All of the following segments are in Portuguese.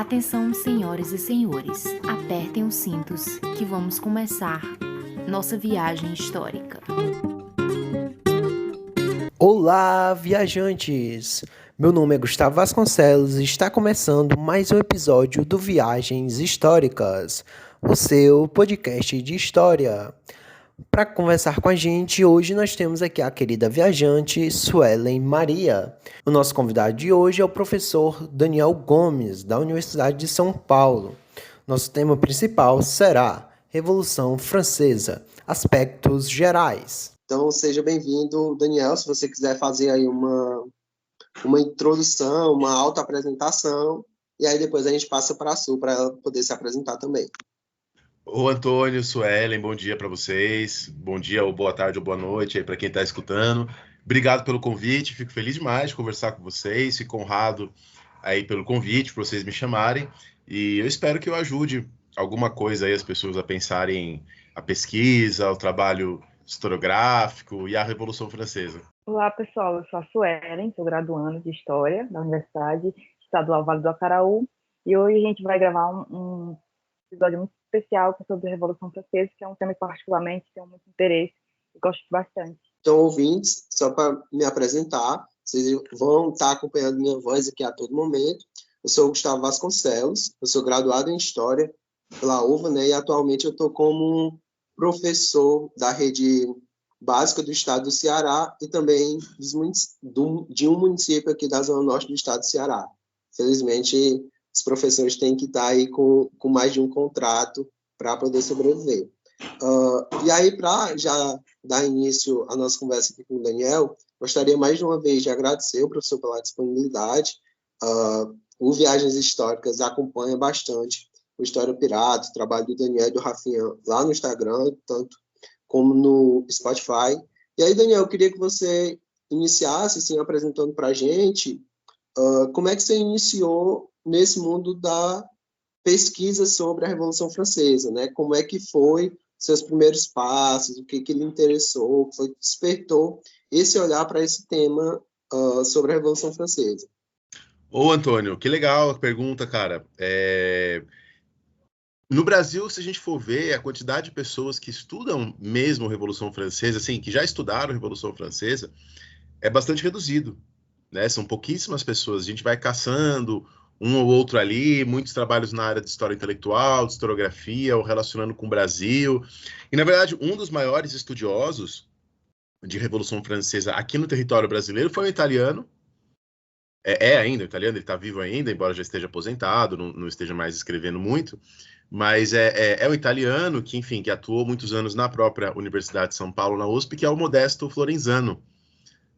Atenção, senhoras e senhores, apertem os cintos que vamos começar nossa viagem histórica. Olá, viajantes! Meu nome é Gustavo Vasconcelos e está começando mais um episódio do Viagens Históricas, o seu podcast de história. Para conversar com a gente, hoje nós temos aqui a querida viajante Suelen Maria. O nosso convidado de hoje é o professor Daniel Gomes, da Universidade de São Paulo. Nosso tema principal será Revolução Francesa, aspectos gerais. Então, seja bem-vindo, Daniel. Se você quiser fazer aí uma introdução, uma auto-apresentação, e aí depois a gente passa para a Su, para ela poder se apresentar também. Ô Antônio, Suelen, bom dia para vocês, bom dia ou boa tarde ou boa noite aí para quem está escutando. Obrigado pelo convite, fico feliz demais de conversar com vocês, fico honrado aí pelo convite, para vocês me chamarem, e eu espero que eu ajude alguma coisa aí as pessoas a pensarem a pesquisa, o trabalho historiográfico e a Revolução Francesa. Olá pessoal, eu sou a Suelen, sou graduanda de História da Universidade Estadual Vale do Acaraú, e hoje a gente vai gravar um episódio muito especial que é sobre a Revolução Francesa, que é um tema que particularmente tenho muito interesse e gosto bastante. Então, ouvintes, só para me apresentar, vocês vão estar acompanhando minha voz aqui a todo momento. Eu sou o Gustavo Vasconcelos, eu sou graduado em História pela UVA, né, e atualmente eu estou como professor da rede básica do estado do Ceará e também de um município aqui da zona norte do estado do Ceará. Felizmente, os professores têm que estar aí com mais de um contrato para poder sobreviver. E aí, para já dar início à nossa conversa aqui com o Daniel, gostaria mais de uma vez de agradecer o professor pela disponibilidade. O Viagens Históricas acompanha bastante o História Pirata, o trabalho do Daniel e do Rafinha lá no Instagram, tanto como no Spotify. E aí, Daniel, eu queria que você iniciasse, assim, apresentando para a gente como é que você iniciou nesse mundo da pesquisa sobre a Revolução Francesa, né? Como é que foi seus primeiros passos, o que lhe interessou, o que foi que despertou esse olhar para esse tema sobre a Revolução Francesa? Ô Antônio, que legal a pergunta, cara. No Brasil, se a gente for ver a quantidade de pessoas que estudam mesmo a Revolução Francesa, assim, que já estudaram a Revolução Francesa, é bastante reduzido, né? São pouquíssimas pessoas. A gente vai caçando um ou outro ali, muitos trabalhos na área de história intelectual, de historiografia, ou relacionando com o Brasil. E, na verdade, um dos maiores estudiosos de Revolução Francesa aqui no território brasileiro foi um italiano. Ainda um italiano, ele está vivo ainda, embora já esteja aposentado, não esteja mais escrevendo muito, mas é um italiano que, enfim, que atuou muitos anos na própria Universidade de São Paulo, na USP, que é o Modesto Florenzano,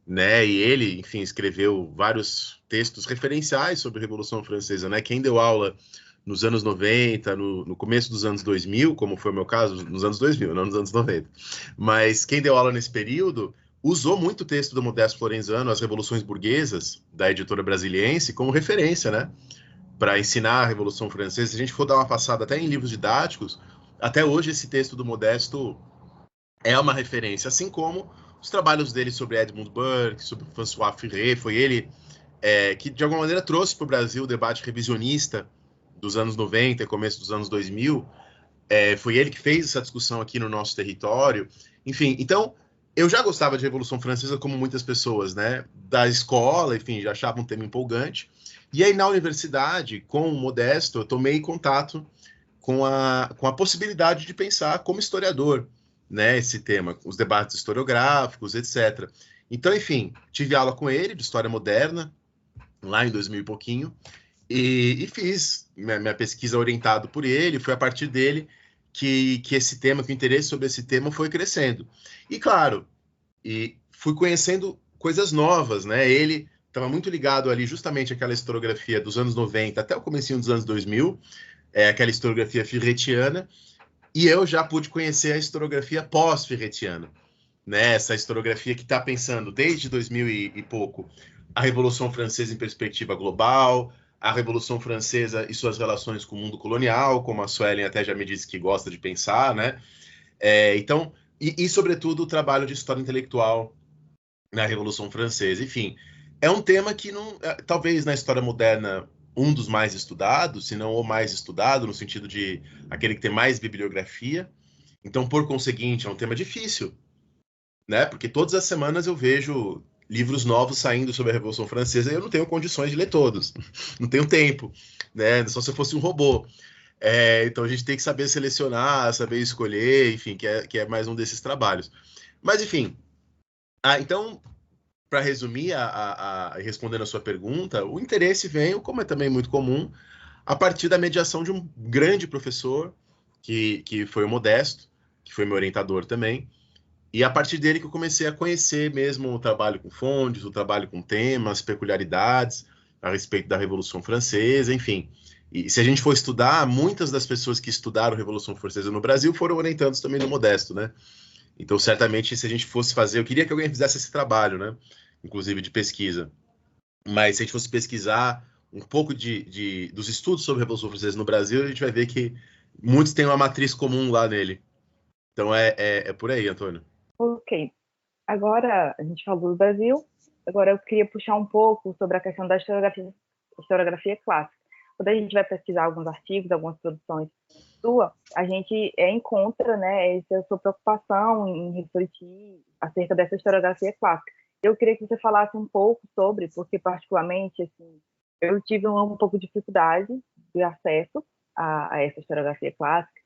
né? E ele, enfim, escreveu vários textos referenciais sobre a Revolução Francesa, né? Quem deu aula nos anos 90, no começo dos anos 2000, como foi o meu caso, nos anos 2000, não nos anos 90, mas quem deu aula nesse período usou muito o texto do Modesto Florenzano, As Revoluções Burguesas, da editora Brasiliense, como referência, né? Para ensinar a Revolução Francesa. Se a gente for dar uma passada até em livros didáticos, até hoje esse texto do Modesto é uma referência, assim como os trabalhos dele sobre Edmund Burke, sobre François Furet. Foi ele que, de alguma maneira, trouxe para o Brasil o debate revisionista dos anos 90 e começo dos anos 2000. Foi ele que fez essa discussão aqui no nosso território. Enfim, então, eu já gostava de Revolução Francesa, como muitas pessoas, né? Da escola, enfim, já achava um tema empolgante. E aí, na universidade, com o Modesto, eu tomei contato com a possibilidade de pensar como historiador, né, esse tema, os debates historiográficos, etc. Então, enfim, tive aula com ele de História Moderna, lá em 2000 e pouquinho, e fiz minha pesquisa orientado por ele. Foi a partir dele que esse tema, que o interesse sobre esse tema foi crescendo. E, claro, fui conhecendo coisas novas, né? Ele estava muito ligado ali justamente àquela historiografia dos anos 90 até o comecinho dos anos 2000, aquela historiografia ferretiana, e eu já pude conhecer a historiografia pós-ferretiana, né? Essa historiografia que está pensando desde 2000 e pouco a Revolução Francesa em perspectiva global, a Revolução Francesa e suas relações com o mundo colonial, como a Suelen até já me disse que gosta de pensar, né? Então, sobretudo, o trabalho de história intelectual na Revolução Francesa. Enfim, é um tema que talvez na história moderna um dos mais estudados, se não o mais estudado, no sentido de aquele que tem mais bibliografia. Então, por conseguinte, é um tema difícil, né? Porque todas as semanas eu vejo livros novos saindo sobre a Revolução Francesa e eu não tenho condições de ler todos. Não tenho tempo, né? Só se eu fosse um robô. Então, a gente tem que saber selecionar, saber escolher, enfim, que é mais um desses trabalhos. Mas, enfim. Então, para resumir, respondendo a sua pergunta, o interesse veio, como é também muito comum, a partir da mediação de um grande professor, que foi o Modesto, que foi meu orientador também, e a partir dele que eu comecei a conhecer mesmo o trabalho com fontes, o trabalho com temas, peculiaridades a respeito da Revolução Francesa, enfim. E se a gente for estudar, muitas das pessoas que estudaram a Revolução Francesa no Brasil foram orientandos também do Modesto, né? Então, certamente, se a gente fosse fazer... Eu queria que alguém fizesse esse trabalho, né? Inclusive de pesquisa. Mas se a gente fosse pesquisar um pouco dos estudos sobre a Revolução Francesa no Brasil, a gente vai ver que muitos têm uma matriz comum lá nele. Então, é por aí, Antônio. Ok. Agora, a gente falou do Brasil. Agora, eu queria puxar um pouco sobre a questão da historiografia clássica. Quando a gente vai pesquisar alguns artigos, algumas produções sua, a gente encontra, né, essa sua preocupação em refletir acerca dessa historiografia clássica. Eu queria que você falasse um pouco sobre, porque particularmente, assim, eu tive um pouco de dificuldade de acesso a essa historiografia clássica,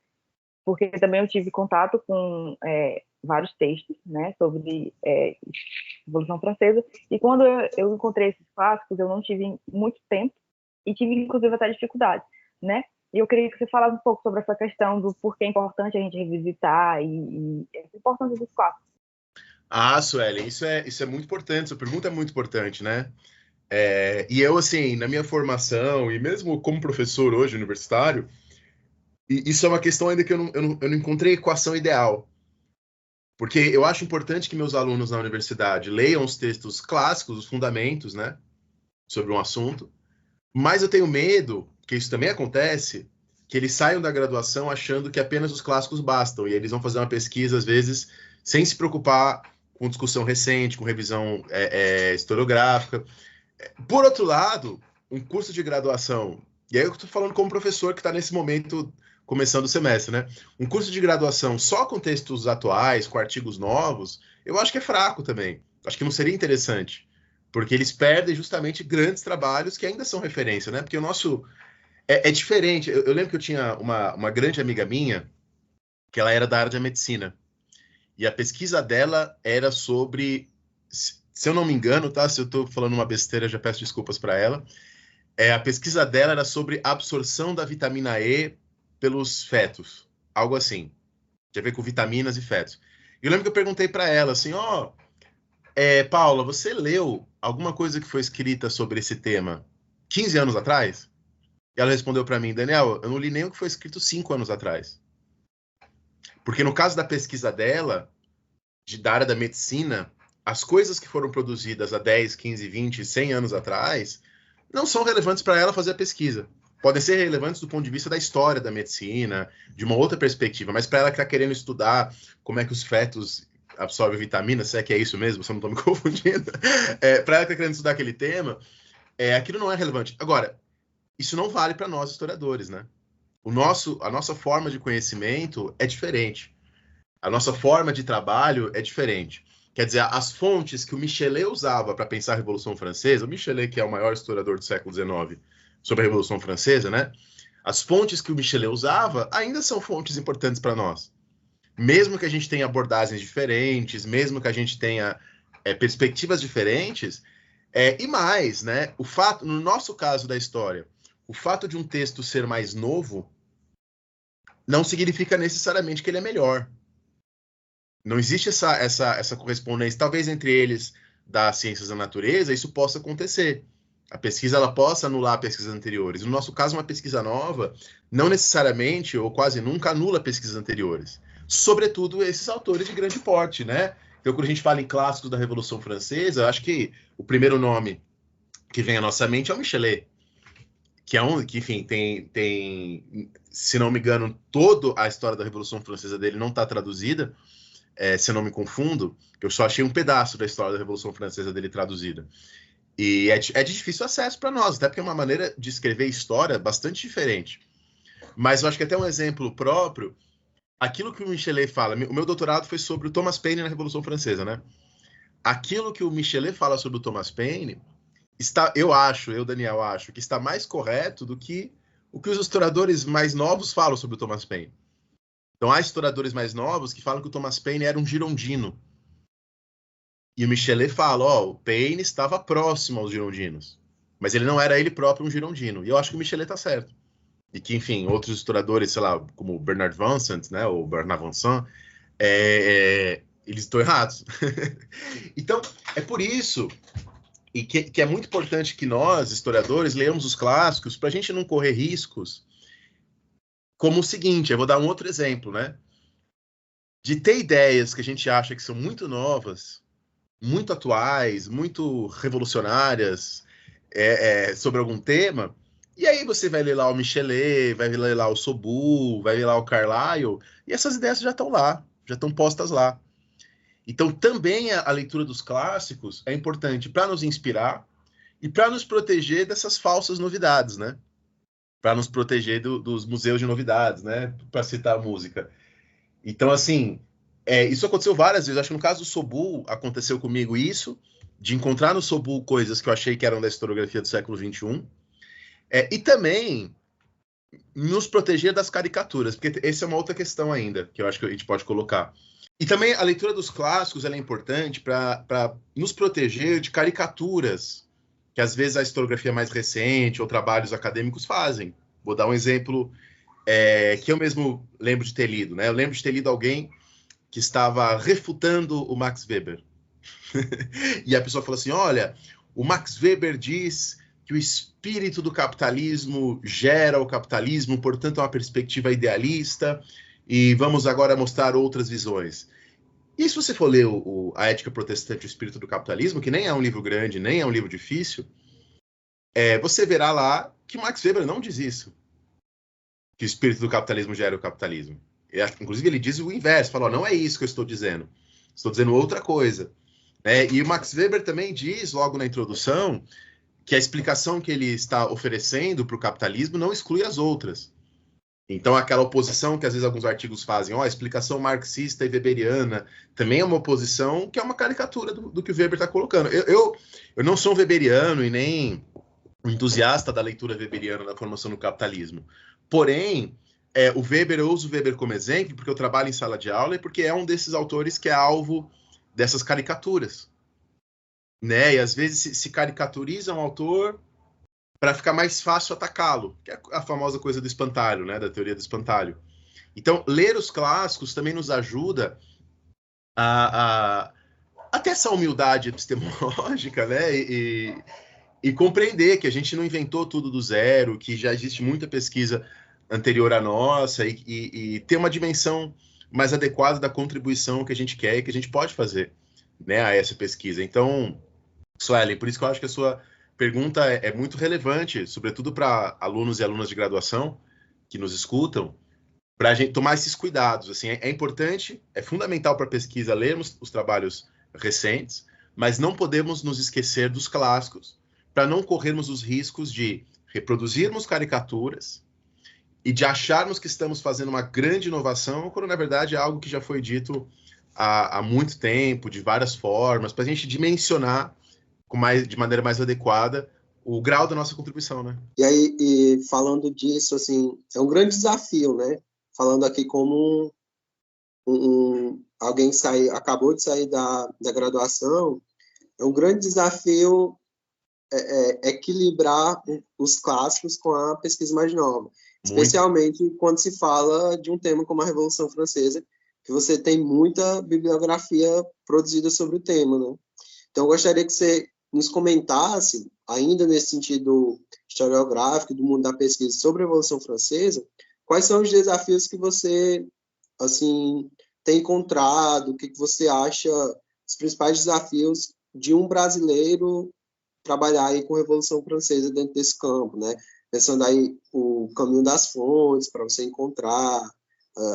porque também eu tive contato com vários textos, né, sobre Revolução Francesa, e quando eu encontrei esses clássicos, eu não tive muito tempo e tive, inclusive, até dificuldade, né? E eu queria que você falasse um pouco sobre essa questão do porquê é importante a gente revisitar e a importância dos clássicos. Suelen, isso é muito importante, sua pergunta é muito importante, né? E eu, assim, na minha formação, e mesmo como professor hoje universitário, isso é uma questão ainda que eu não encontrei equação ideal. Porque eu acho importante que meus alunos na universidade leiam os textos clássicos, os fundamentos, né? Sobre um assunto. Mas eu tenho medo, que isso também acontece, que eles saiam da graduação achando que apenas os clássicos bastam. E eles vão fazer uma pesquisa, às vezes, sem se preocupar com discussão recente, com revisão historiográfica. Por outro lado, um curso de graduação, e aí eu estou falando como professor que está nesse momento começando o semestre, né? Um curso de graduação só com textos atuais, com artigos novos, eu acho que é fraco também. Acho que não seria interessante. Porque eles perdem justamente grandes trabalhos que ainda são referência, né? Porque o nosso... É diferente. Eu lembro que eu tinha uma grande amiga minha, que ela era da área da medicina. E a pesquisa dela era sobre... Se eu não me engano, tá? Se eu estou falando uma besteira, já peço desculpas para ela. A pesquisa dela era sobre absorção da vitamina E pelos fetos. Algo assim. Tinha a ver com vitaminas e fetos. E eu lembro que eu perguntei para ela, assim, Paula, você leu alguma coisa que foi escrita sobre esse tema 15 anos atrás? E ela respondeu para mim, Daniel, eu não li nem o que foi escrito 5 anos atrás. Porque no caso da pesquisa dela, da área da medicina, as coisas que foram produzidas há 10, 15, 20, 100 anos atrás não são relevantes para ela fazer a pesquisa. Podem ser relevantes do ponto de vista da história da medicina, de uma outra perspectiva, mas para ela que está querendo estudar como é que os fetos absorve vitamina, se é que é isso mesmo, se eu não estou me confundindo, para ela que está querendo estudar aquele tema, aquilo não é relevante. Agora, isso não vale para nós historiadores, né? A nossa forma de conhecimento é diferente. A nossa forma de trabalho é diferente. Quer dizer, as fontes que o Michelet usava para pensar a Revolução Francesa, o Michelet, que é o maior historiador do século XIX sobre a Revolução Francesa, né? As fontes que o Michelet usava ainda são fontes importantes para nós. Mesmo que a gente tenha abordagens diferentes, mesmo que a gente tenha perspectivas diferentes, e mais, né? O fato, no nosso caso da história, o fato de um texto ser mais novo não significa necessariamente que ele é melhor. Não existe essa correspondência. Talvez entre eles das ciências da natureza isso possa acontecer. A pesquisa ela possa anular pesquisas anteriores. No nosso caso, uma pesquisa nova não necessariamente ou quase nunca anula pesquisas anteriores. Sobretudo esses autores de grande porte, né? Então, quando a gente fala em clássicos da Revolução Francesa, eu acho que o primeiro nome que vem à nossa mente é o Michelet, que enfim, tem, se não me engano, toda a história da Revolução Francesa dele não está traduzida, se eu não me confundo, eu só achei um pedaço da história da Revolução Francesa dele traduzida. E é de difícil acesso para nós, até porque é uma maneira de escrever história bastante diferente. Mas eu acho que até um exemplo próprio, aquilo que o Michelet fala, o meu doutorado foi sobre o Thomas Paine na Revolução Francesa, né? Aquilo que o Michelet fala sobre o Thomas Paine, eu, Daniel, acho que está mais correto do que o que os historiadores mais novos falam sobre o Thomas Paine. Então, há historiadores mais novos que falam que o Thomas Paine era um girondino. E o Michelet fala, o Paine estava próximo aos girondinos, mas ele não era ele próprio um girondino. E eu acho que o Michelet está certo. E que, enfim, outros historiadores, sei lá, como Bernard Vincent, né, ou Bernard Vincent, eles estão errados. Então, é por isso e que é muito importante que nós, historiadores, leamos os clássicos para a gente não correr riscos, como o seguinte, eu vou dar um outro exemplo, né? De ter ideias que a gente acha que são muito novas, muito atuais, muito revolucionárias sobre algum tema, e aí você vai ler lá o Michelet, vai ler lá o Sobul, vai ler lá o Carlyle, e essas ideias já estão lá, já estão postas lá. Então, também a leitura dos clássicos é importante para nos inspirar e para nos proteger dessas falsas novidades, né? Para nos proteger dos museus de novidades, né? Para citar a música. Então, assim, isso aconteceu várias vezes. Acho que no caso do Sobul aconteceu comigo isso, de encontrar no Sobul coisas que eu achei que eram da historiografia do século XXI. E também nos proteger das caricaturas, porque essa é uma outra questão ainda, que eu acho que a gente pode colocar. E também a leitura dos clássicos ela é importante para nos proteger de caricaturas que às vezes a historiografia mais recente ou trabalhos acadêmicos fazem. Vou dar um exemplo que eu mesmo lembro de ter lido, né? Eu lembro de ter lido alguém que estava refutando o Max Weber. E a pessoa falou assim, olha, o Max Weber diz que o espírito do capitalismo gera o capitalismo, portanto é uma perspectiva idealista, e vamos agora mostrar outras visões. E se você for ler A Ética Protestante e o Espírito do Capitalismo, que nem é um livro grande, nem é um livro difícil, você verá lá que Max Weber não diz isso, que o espírito do capitalismo gera o capitalismo. Inclusive, ele diz o inverso, fala, não é isso que eu estou dizendo outra coisa. E o Max Weber também diz, logo na introdução, que a explicação que ele está oferecendo para o capitalismo não exclui as outras. Então, aquela oposição que às vezes alguns artigos fazem, a explicação marxista e weberiana, também é uma oposição que é uma caricatura do que o Weber está colocando. Eu não sou um weberiano e nem um entusiasta da leitura weberiana da formação do capitalismo. Porém, o Weber, eu uso o Weber como exemplo porque eu trabalho em sala de aula e porque é um desses autores que é alvo dessas caricaturas. Né? E às vezes se caricaturiza um autor para ficar mais fácil atacá-lo, que é a famosa coisa do espantalho, né, da teoria do espantalho. Então, ler os clássicos também nos ajuda a ter essa humildade epistemológica, né, e compreender que a gente não inventou tudo do zero, que já existe muita pesquisa anterior à nossa, e ter uma dimensão mais adequada da contribuição que a gente quer e que a gente pode fazer, né, a essa pesquisa. Então, Suelen, por isso que eu acho que a sua pergunta é muito relevante, sobretudo para alunos e alunas de graduação que nos escutam, para a gente tomar esses cuidados. Assim, é importante, é fundamental para a pesquisa lermos os trabalhos recentes, mas não podemos nos esquecer dos clássicos para não corrermos os riscos de reproduzirmos caricaturas e de acharmos que estamos fazendo uma grande inovação, quando na verdade é algo que já foi dito há muito tempo, de várias formas, para a gente dimensionar de maneira mais adequada o grau da nossa contribuição, né? E aí, falando disso, assim, é um grande desafio, né? Falando aqui como alguém acabou de sair da graduação, é um grande desafio equilibrar os clássicos com a pesquisa mais nova. Muito. Especialmente quando se fala de um tema como a Revolução Francesa, que você tem muita bibliografia produzida sobre o tema, né? Então, eu gostaria que você nos comentasse, ainda nesse sentido historiográfico, do mundo da pesquisa sobre a Revolução Francesa, quais são os desafios que você, assim, tem encontrado, o que você acha os principais desafios de um brasileiro trabalhar aí com a Revolução Francesa dentro desse campo, né? Pensando aí o caminho das fontes, para você encontrar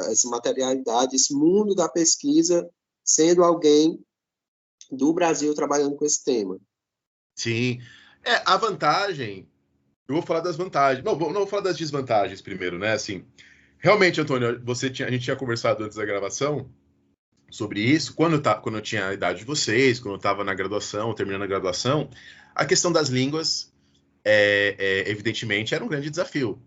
essa materialidade, esse mundo da pesquisa, sendo alguém do Brasil trabalhando com esse tema. Sim. A vantagem, eu vou falar das vantagens. Não vou falar das desvantagens primeiro, né? Assim, realmente, Antônio, a gente tinha conversado antes da gravação sobre isso, quando eu tinha a idade de vocês, quando eu estava na graduação, terminando a graduação, a questão das línguas, evidentemente, era um grande desafio.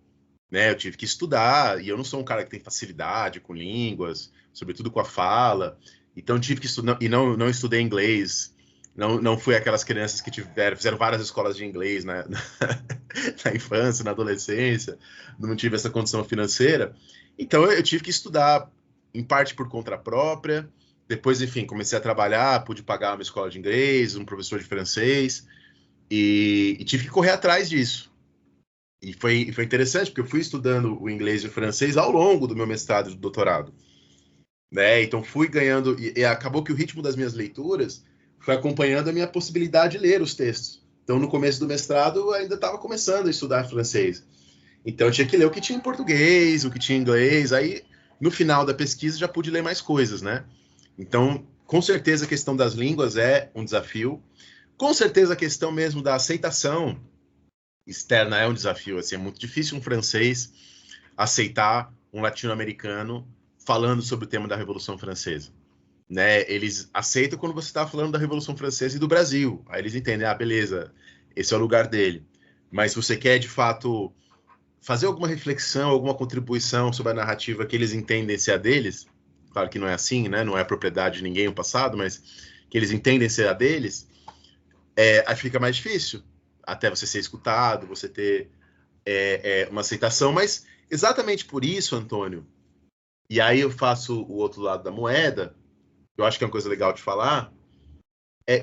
Né? Eu tive que estudar, e eu não sou um cara que tem facilidade com línguas, sobretudo com a fala, então tive que estudar, e não estudei inglês, não fui aquelas crianças que fizeram várias escolas de inglês na infância, na adolescência, não tive essa condição financeira, então eu tive que estudar, em parte por conta própria, depois, enfim, comecei a trabalhar, pude pagar uma escola de inglês, um professor de francês, e tive que correr atrás disso. E foi interessante, porque eu fui estudando o inglês e o francês ao longo do meu mestrado e do doutorado. Né? Então fui ganhando, e acabou que o ritmo das minhas leituras foi acompanhando a minha possibilidade de ler os textos. Então no começo do mestrado eu ainda estava começando a estudar francês. Então eu tinha que ler o que tinha em português, o que tinha em inglês, aí no final da pesquisa já pude ler mais coisas, né? Então, com certeza a questão das línguas é um desafio. Com certeza a questão mesmo da aceitação externa é um desafio. Assim, é muito difícil um francês aceitar um latino-americano falando sobre o tema da Revolução Francesa. Né? Eles aceitam quando você está falando da Revolução Francesa e do Brasil. Aí eles entendem, beleza, esse é o lugar dele. Mas se você quer, de fato, fazer alguma reflexão, alguma contribuição sobre a narrativa que eles entendem ser a deles, claro que não é assim, né? Não é propriedade de ninguém o passado, mas que eles entendem ser a deles, aí fica mais difícil, até você ser escutado, você ter uma aceitação, mas exatamente por isso, Antônio, e aí eu faço o outro lado da moeda, eu acho que é uma coisa legal de falar,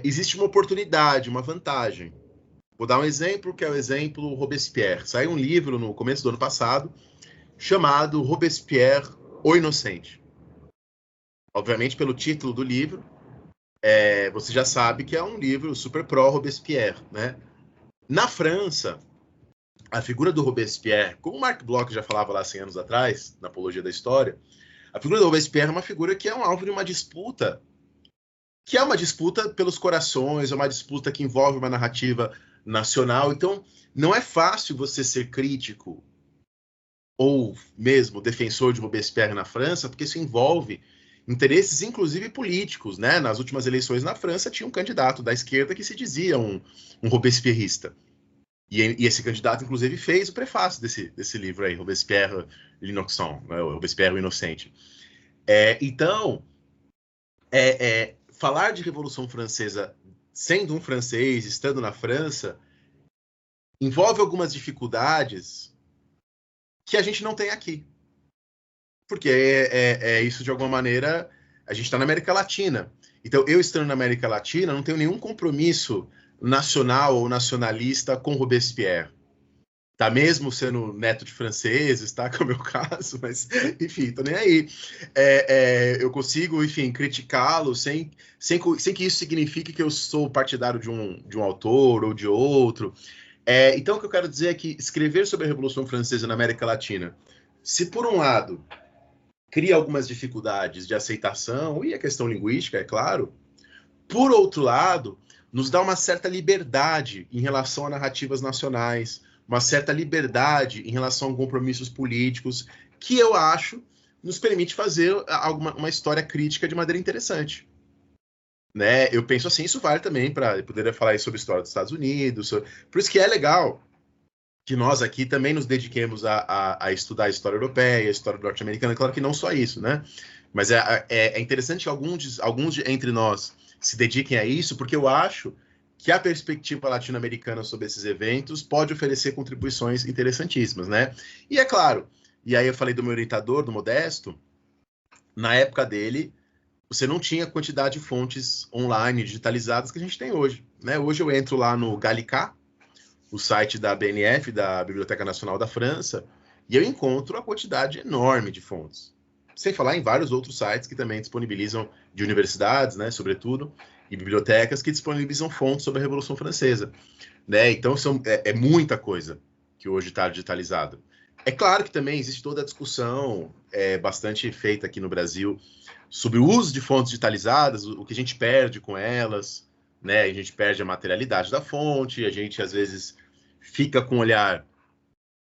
existe uma oportunidade, uma vantagem. Vou dar um exemplo, que é o exemplo Robespierre. Saiu um livro no começo do ano passado, chamado Robespierre, o Inocente. Obviamente, pelo título do livro, você já sabe que é um livro super pró-Robespierre, né? Na França, a figura do Robespierre, como o Marc Bloch já falava lá 100 anos atrás, na Apologia da História, a figura do Robespierre é uma figura que é um alvo de uma disputa, que é uma disputa pelos corações, é uma disputa que envolve uma narrativa nacional. Então, não é fácil você ser crítico ou mesmo defensor de Robespierre na França, porque isso envolve interesses, inclusive políticos, né? Nas últimas eleições na França, tinha um candidato da esquerda que se dizia um robespierrista. E esse candidato, inclusive, fez o prefácio desse livro aí, Robespierre l'Innocent, né? Robespierre o Inocente. Então, falar de Revolução Francesa sendo um francês, estando na França, envolve algumas dificuldades que a gente não tem aqui. Porque isso, de alguma maneira, a gente está na América Latina. Então, eu estando na América Latina, não tenho nenhum compromisso nacional ou nacionalista com Robespierre. Tá, mesmo sendo neto de franceses, tá, que é o meu caso, mas, enfim, tô nem aí. Eu consigo, enfim, criticá-lo sem que isso signifique que eu sou partidário de um autor ou de outro. Então, o que eu quero dizer é que escrever sobre a Revolução Francesa na América Latina, se por um lado cria algumas dificuldades de aceitação, e a questão linguística, é claro, por outro lado, nos dá uma certa liberdade em relação a narrativas nacionais, uma certa liberdade em relação a compromissos políticos, que eu acho nos permite fazer uma história crítica de maneira interessante. Né? Eu penso assim, isso vale também para poder falar sobre a história dos Estados Unidos. Por isso que é legal que nós aqui também nos dediquemos a estudar a história europeia, a história norte-americana. Claro que não só isso, né? Mas é interessante que alguns entre nós se dediquem a isso, porque eu acho que a perspectiva latino-americana sobre esses eventos pode oferecer contribuições interessantíssimas, né? E é claro, e aí eu falei do meu orientador, do Modesto, na época dele, você não tinha a quantidade de fontes online digitalizadas que a gente tem hoje, né? Hoje eu entro lá no Gallicat, o site da BNF, da Biblioteca Nacional da França, e eu encontro a quantidade enorme de fontes. Sem falar em vários outros sites que também disponibilizam, de universidades, né, sobretudo, e bibliotecas que disponibilizam fontes sobre a Revolução Francesa. Né? Então, é muita coisa que hoje está digitalizada. É claro que também existe toda a discussão bastante feita aqui no Brasil sobre o uso de fontes digitalizadas, o que a gente perde com elas, né? A gente perde a materialidade da fonte, a gente às vezes fica com o olhar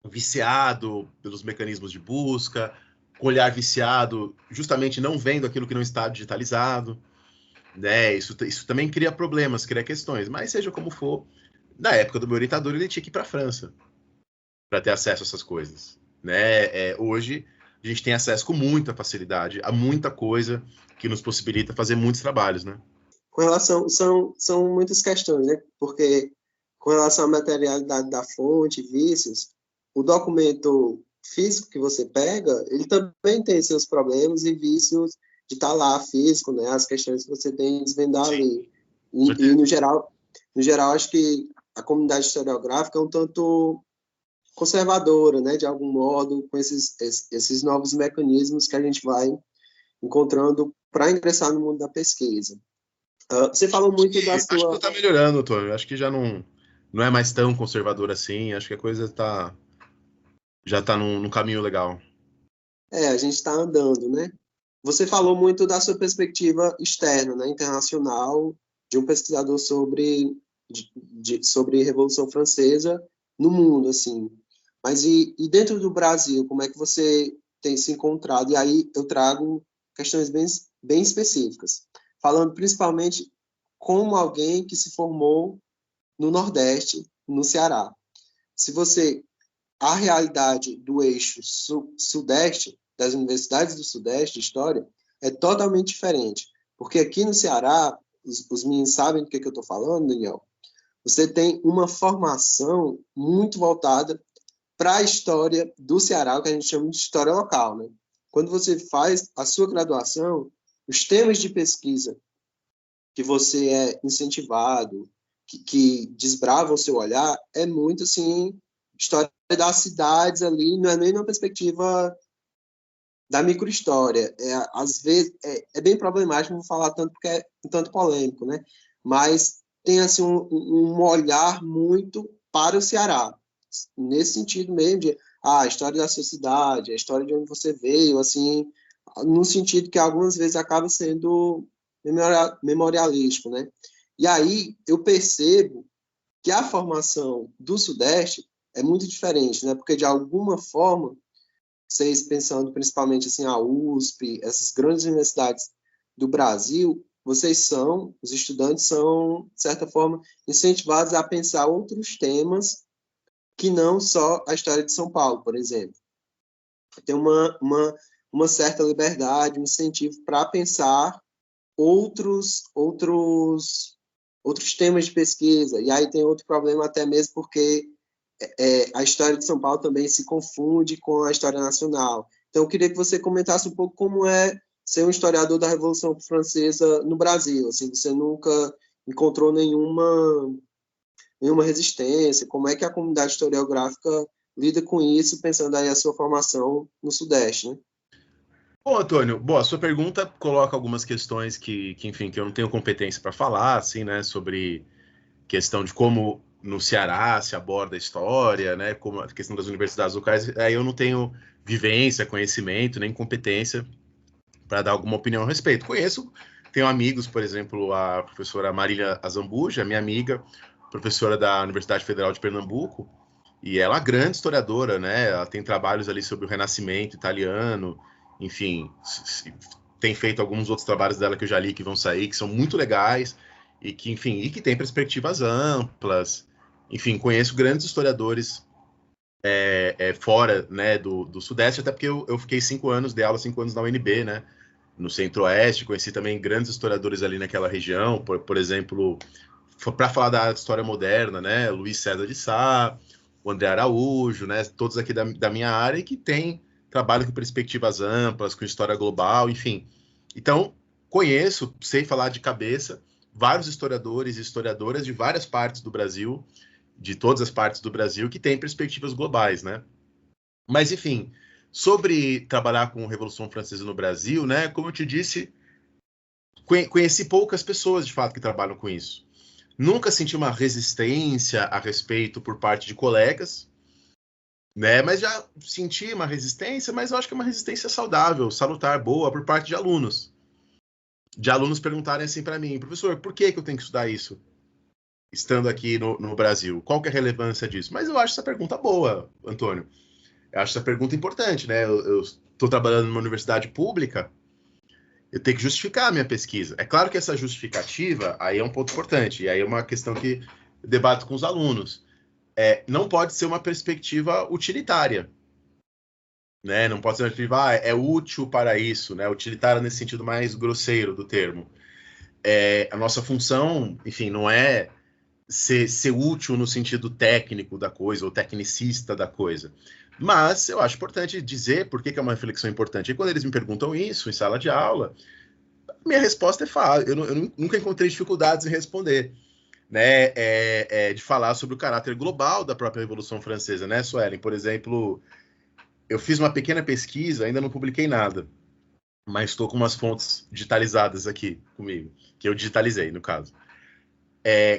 viciado pelos mecanismos de busca, com o olhar viciado justamente não vendo aquilo que não está digitalizado, né? Isso também cria problemas, cria questões, mas seja como for, na época do meu orientador ele tinha que ir para a França para ter acesso a essas coisas, né? Hoje a gente tem acesso com muita facilidade a muita coisa que nos possibilita fazer muitos trabalhos, né? Com relação, são muitas questões, né? Porque com relação à materialidade da fonte, vícios, o documento físico que você pega, ele também tem seus problemas e vícios de estar lá físico, né? As questões que você tem que desvendar Sim, ali. E no geral, acho que a comunidade historiográfica é um tanto conservadora, né? De algum modo, com esses novos mecanismos que a gente vai encontrando para ingressar no mundo da pesquisa. Você falou muito da acho que sua... está melhorando, Antônio. Acho que já não é mais tão conservador assim. Acho que a coisa já está num caminho legal. a gente está andando, né? Você falou muito da sua perspectiva externa, né, internacional, de um pesquisador sobre Revolução Francesa no mundo, assim. Mas e dentro do Brasil, como é que você tem se encontrado? E aí eu trago questões bem específicas, falando principalmente como alguém que se formou no Nordeste, no Ceará. Se você... A realidade do eixo sudeste, das universidades do Sudeste, de História, é totalmente diferente. Porque aqui no Ceará, os meninos sabem do que eu estou falando, Daniel, você tem uma formação muito voltada para a história do Ceará, o que a gente chama de história local, né? Quando você faz a sua graduação, os temas de pesquisa que você é incentivado, que desbravam o seu olhar, é muito, assim, história das cidades ali, não é nem uma perspectiva da microhistória. Às vezes, é bem problemático, não vou falar tanto porque é um tanto polêmico, né? Mas tem, assim, um olhar muito para o Ceará, nesse sentido mesmo de a história da sua cidade, a história de onde você veio, assim, no sentido que algumas vezes acaba sendo memorialístico, né? E aí eu percebo que a formação do Sudeste é muito diferente, né? Porque de alguma forma, vocês pensando principalmente assim a USP, essas grandes universidades do Brasil, os estudantes são, de certa forma, incentivados a pensar outros temas que não só a história de São Paulo, por exemplo. Tem uma certa liberdade, um incentivo para pensar outros temas de pesquisa. E aí tem outro problema até mesmo porque a história de São Paulo também se confunde com a história nacional. Então, eu queria que você comentasse um pouco como é ser um historiador da Revolução Francesa no Brasil. Assim, você nunca encontrou nenhuma resistência? Como é que a comunidade historiográfica lida com isso, pensando aí a sua formação no Sudeste, né? Bom, Antônio, a sua pergunta coloca algumas questões enfim, que eu não tenho competência para falar, assim, né, sobre questão de como no Ceará se aborda a história, né, como a questão das universidades locais, aí eu não tenho vivência, conhecimento, nem competência para dar alguma opinião a respeito. Tenho amigos, por exemplo, a professora Marília Azambuja, minha amiga, professora da Universidade Federal de Pernambuco, e ela é uma grande historiadora, né, ela tem trabalhos ali sobre o Renascimento italiano, enfim, tem feito alguns outros trabalhos dela que eu já li que vão sair, que são muito legais, e que tem perspectivas amplas. Enfim, conheço grandes historiadores fora, né, do Sudeste, até porque eu fiquei 5 anos, dei aula 5 anos na UNB, né, no Centro-Oeste, conheci também grandes historiadores ali naquela região, por exemplo, para falar da história moderna, né, Luiz César de Sá, o André Araújo, né, todos aqui da minha área, e que tem trabalho com perspectivas amplas, com história global, enfim. Então, sei falar de cabeça, vários historiadores e historiadoras de várias partes do Brasil, de todas as partes do Brasil, que têm perspectivas globais, né? Mas, enfim, sobre trabalhar com Revolução Francesa no Brasil, né? Como eu te disse, conheci poucas pessoas, de fato, que trabalham com isso. Nunca senti uma resistência a respeito por parte de colegas, né? Mas já senti uma resistência, mas eu acho que é uma resistência saudável, salutar, boa, por parte de alunos. de alunos perguntarem assim para mim, professor, por que eu tenho que estudar isso, estando aqui no Brasil? Qual que é a relevância disso? Mas eu acho essa pergunta boa, Antônio. Eu acho essa pergunta importante, né? Eu estou trabalhando numa universidade pública, eu tenho que justificar a minha pesquisa. É claro que essa justificativa, aí é um ponto importante, e aí é uma questão que eu debato com os alunos. Não pode ser uma perspectiva utilitária, né? Não pode ser uma perspectiva, é útil para isso, né? Utilitária nesse sentido mais grosseiro do termo. A nossa função, enfim, não é ser útil no sentido técnico da coisa, ou tecnicista da coisa. Mas eu acho importante dizer por que é uma reflexão importante. E quando eles me perguntam isso em sala de aula, minha resposta é fácil. Eu nunca encontrei dificuldades em responder, né? De falar sobre o caráter global da própria Revolução Francesa, né, Suelen? Por exemplo, eu fiz uma pequena pesquisa, ainda não publiquei nada, mas estou com umas fontes digitalizadas aqui comigo, que eu digitalizei, no caso.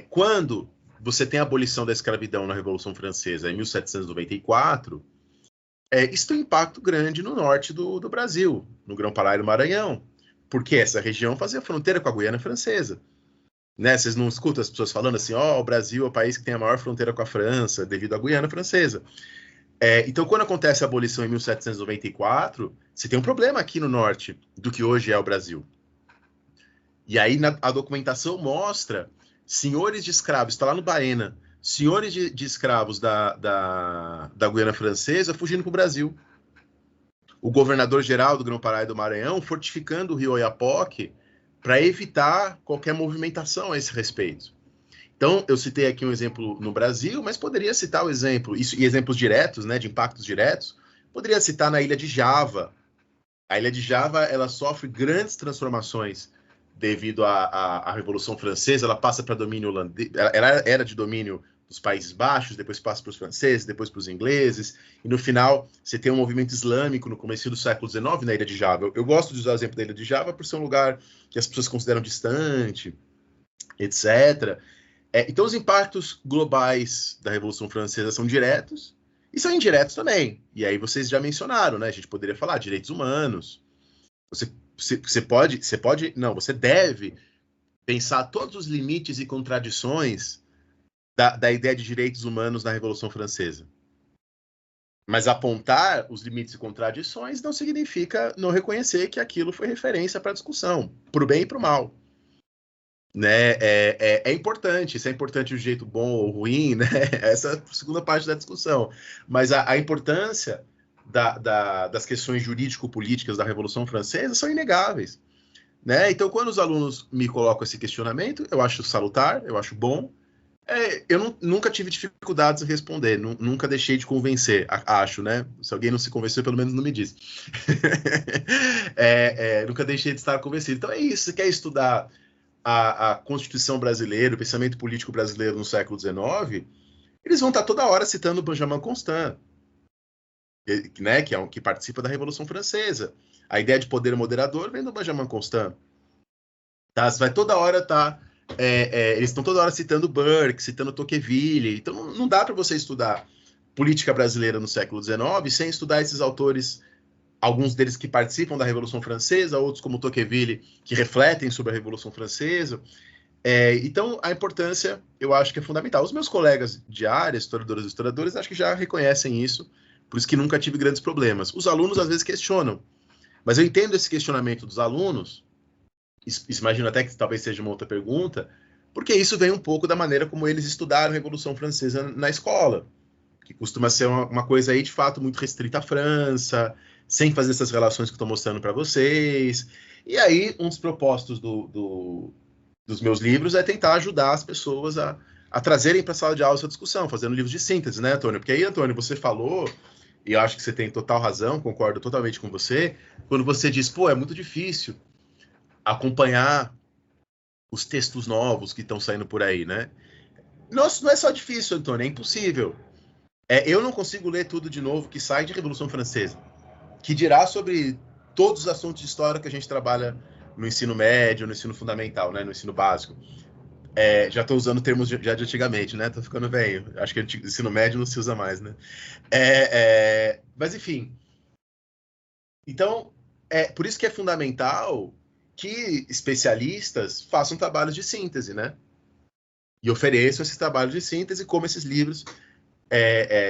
Quando você tem a abolição da escravidão na Revolução Francesa em 1794, isso tem um impacto grande no norte do Brasil, no Grão-Pará e no Maranhão, porque essa região fazia fronteira com a Guiana Francesa. Né? Vocês não escutam as pessoas falando assim, o Brasil é o país que tem a maior fronteira com a França, devido à Guiana Francesa. Então, quando acontece a abolição em 1794, você tem um problema aqui no norte do que hoje é o Brasil. E aí a documentação mostra senhores de escravos, está lá no Baena, senhores de escravos da Guiana Francesa fugindo para o Brasil. O governador-geral do Grão-Pará e do Maranhão fortificando o rio Oiapoque para evitar qualquer movimentação a esse respeito. Então, eu citei aqui um exemplo no Brasil, mas poderia citar o exemplo, e exemplos diretos, né, de impactos diretos, poderia citar na ilha de Java. A ilha de Java, ela sofre grandes transformações devido à Revolução Francesa, ela passa para domínio holandês, ela era de domínio dos Países Baixos, depois passa para os franceses, depois para os ingleses, e no final você tem um movimento islâmico no começo do século XIX na Ilha de Java. Eu gosto de usar o exemplo da Ilha de Java por ser um lugar que as pessoas consideram distante, etc. Então os impactos globais da Revolução Francesa são diretos e são indiretos também. E aí vocês já mencionaram, né? A gente poderia falar direitos humanos. Você deve pensar todos os limites e contradições da ideia de direitos humanos na Revolução Francesa. Mas apontar os limites e contradições não significa não reconhecer que aquilo foi referência para a discussão, para o bem e para o mal. Né? É importante, isso é importante de um jeito bom ou ruim, né? Essa é a segunda parte da discussão. Mas a importância das questões jurídico-políticas da Revolução Francesa são inegáveis. Né? Então, quando os alunos me colocam esse questionamento, eu acho salutar, eu acho bom. Eu nunca tive dificuldades em responder, nunca deixei de convencer, acho, né? Se alguém não se convenceu, pelo menos não me diz. Nunca deixei de estar convencido. Então é isso, você quer estudar a Constituição brasileira, o pensamento político brasileiro no século XIX, eles vão estar toda hora citando Benjamin Constant, né, que participa da Revolução Francesa. A ideia de poder moderador vem do Benjamin Constant. Tá? Você vai toda hora estar... eles estão toda hora citando Burke, citando Tocqueville. Então não dá para você estudar política brasileira no século XIX sem estudar esses autores, alguns deles que participam da Revolução Francesa, outros como Tocqueville, que refletem sobre a Revolução Francesa. Então, a importância, eu acho que é fundamental. Os meus colegas de área, historiadores e historiadores, acho que já reconhecem isso, por isso que nunca tive grandes problemas. Os alunos, às vezes, questionam, mas eu entendo esse questionamento dos alunos, imagino até que talvez seja uma outra pergunta, porque isso vem um pouco da maneira como eles estudaram a Revolução Francesa na escola, que costuma ser uma coisa aí, de fato, muito restrita à França, sem fazer essas relações que eu estou mostrando para vocês. E aí, um dos propósitos dos meus livros é tentar ajudar as pessoas a trazerem para a sala de aula essa discussão, fazendo livros de síntese, né, Antônio? Porque aí, Antônio, você falou, e eu acho que você tem total razão, concordo totalmente com você, quando você diz, é muito difícil acompanhar os textos novos que estão saindo por aí, né? Nossa, não é só difícil, Antônio, é impossível. Eu não consigo ler tudo de novo que sai de Revolução Francesa, que dirá sobre todos os assuntos de história que a gente trabalha no ensino médio, no ensino fundamental, né, no ensino básico. Já estou usando termos já de antigamente, né? Estou ficando velho. Acho que ensino médio não se usa mais, né? Mas, enfim. Então, por isso que é fundamental que especialistas façam trabalhos de síntese, né? E ofereçam esses trabalhos de síntese, como esses livros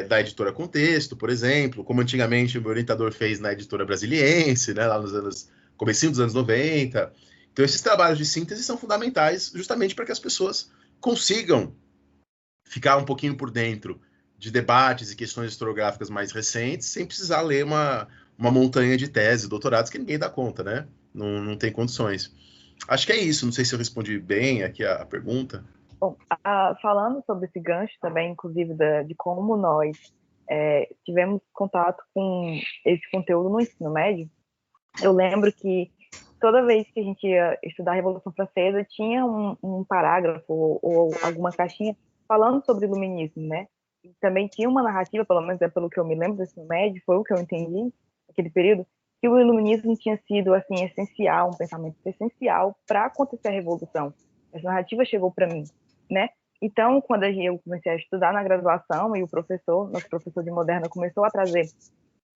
da editora Contexto, por exemplo, como antigamente o meu orientador fez na editora Brasiliense, né, lá comecinho dos anos 90. Então, esses trabalhos de síntese são fundamentais justamente para que as pessoas consigam ficar um pouquinho por dentro de debates e questões historiográficas mais recentes, sem precisar ler uma montanha de teses, doutorados, que ninguém dá conta, né? Não tem condições. Acho que é isso. Não sei se eu respondi bem aqui a pergunta. Bom, falando sobre esse gancho também, inclusive, de como nós tivemos contato com esse conteúdo no ensino médio, eu lembro que toda vez que a gente ia estudar a Revolução Francesa, tinha um parágrafo ou alguma caixinha falando sobre iluminismo, né? E também tinha uma narrativa, pelo menos é pelo que eu me lembro do ensino médio, foi o que eu entendi naquele período, que o iluminismo tinha sido, assim, essencial, um pensamento essencial para acontecer a Revolução. Essa narrativa chegou para mim, né? Então, quando eu comecei a estudar na graduação e nosso professor de moderna, começou a trazer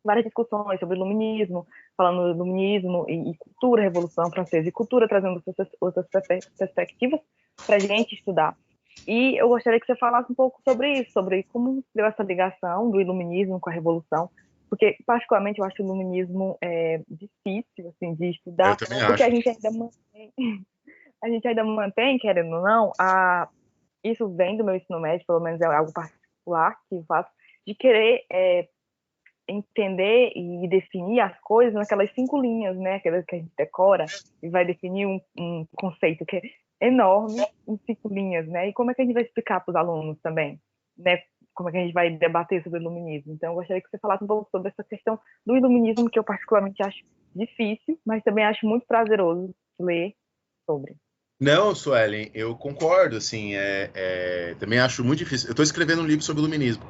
várias discussões sobre iluminismo, falando do iluminismo e cultura, Revolução Francesa e cultura, trazendo outras perspectivas para a gente estudar. E eu gostaria que você falasse um pouco sobre isso, sobre como deu essa ligação do iluminismo com a Revolução, porque, particularmente, eu acho o iluminismo difícil assim, de estudar, porque a gente ainda mantém, querendo ou não, isso vem do meu ensino médio, pelo menos é algo particular que eu faço, de querer entender e definir as coisas naquelas 5 linhas, né? Aquelas que a gente decora e vai definir um conceito que é enorme em 5 linhas, né? E como é que a gente vai explicar para os alunos também, né? Como é que a gente vai debater sobre o iluminismo? Então, eu gostaria que você falasse um pouco sobre essa questão do iluminismo, que eu particularmente acho difícil, mas também acho muito prazeroso ler sobre. Não, Suelen, eu concordo, assim, também acho muito difícil. Eu estou escrevendo um livro sobre iluminismo.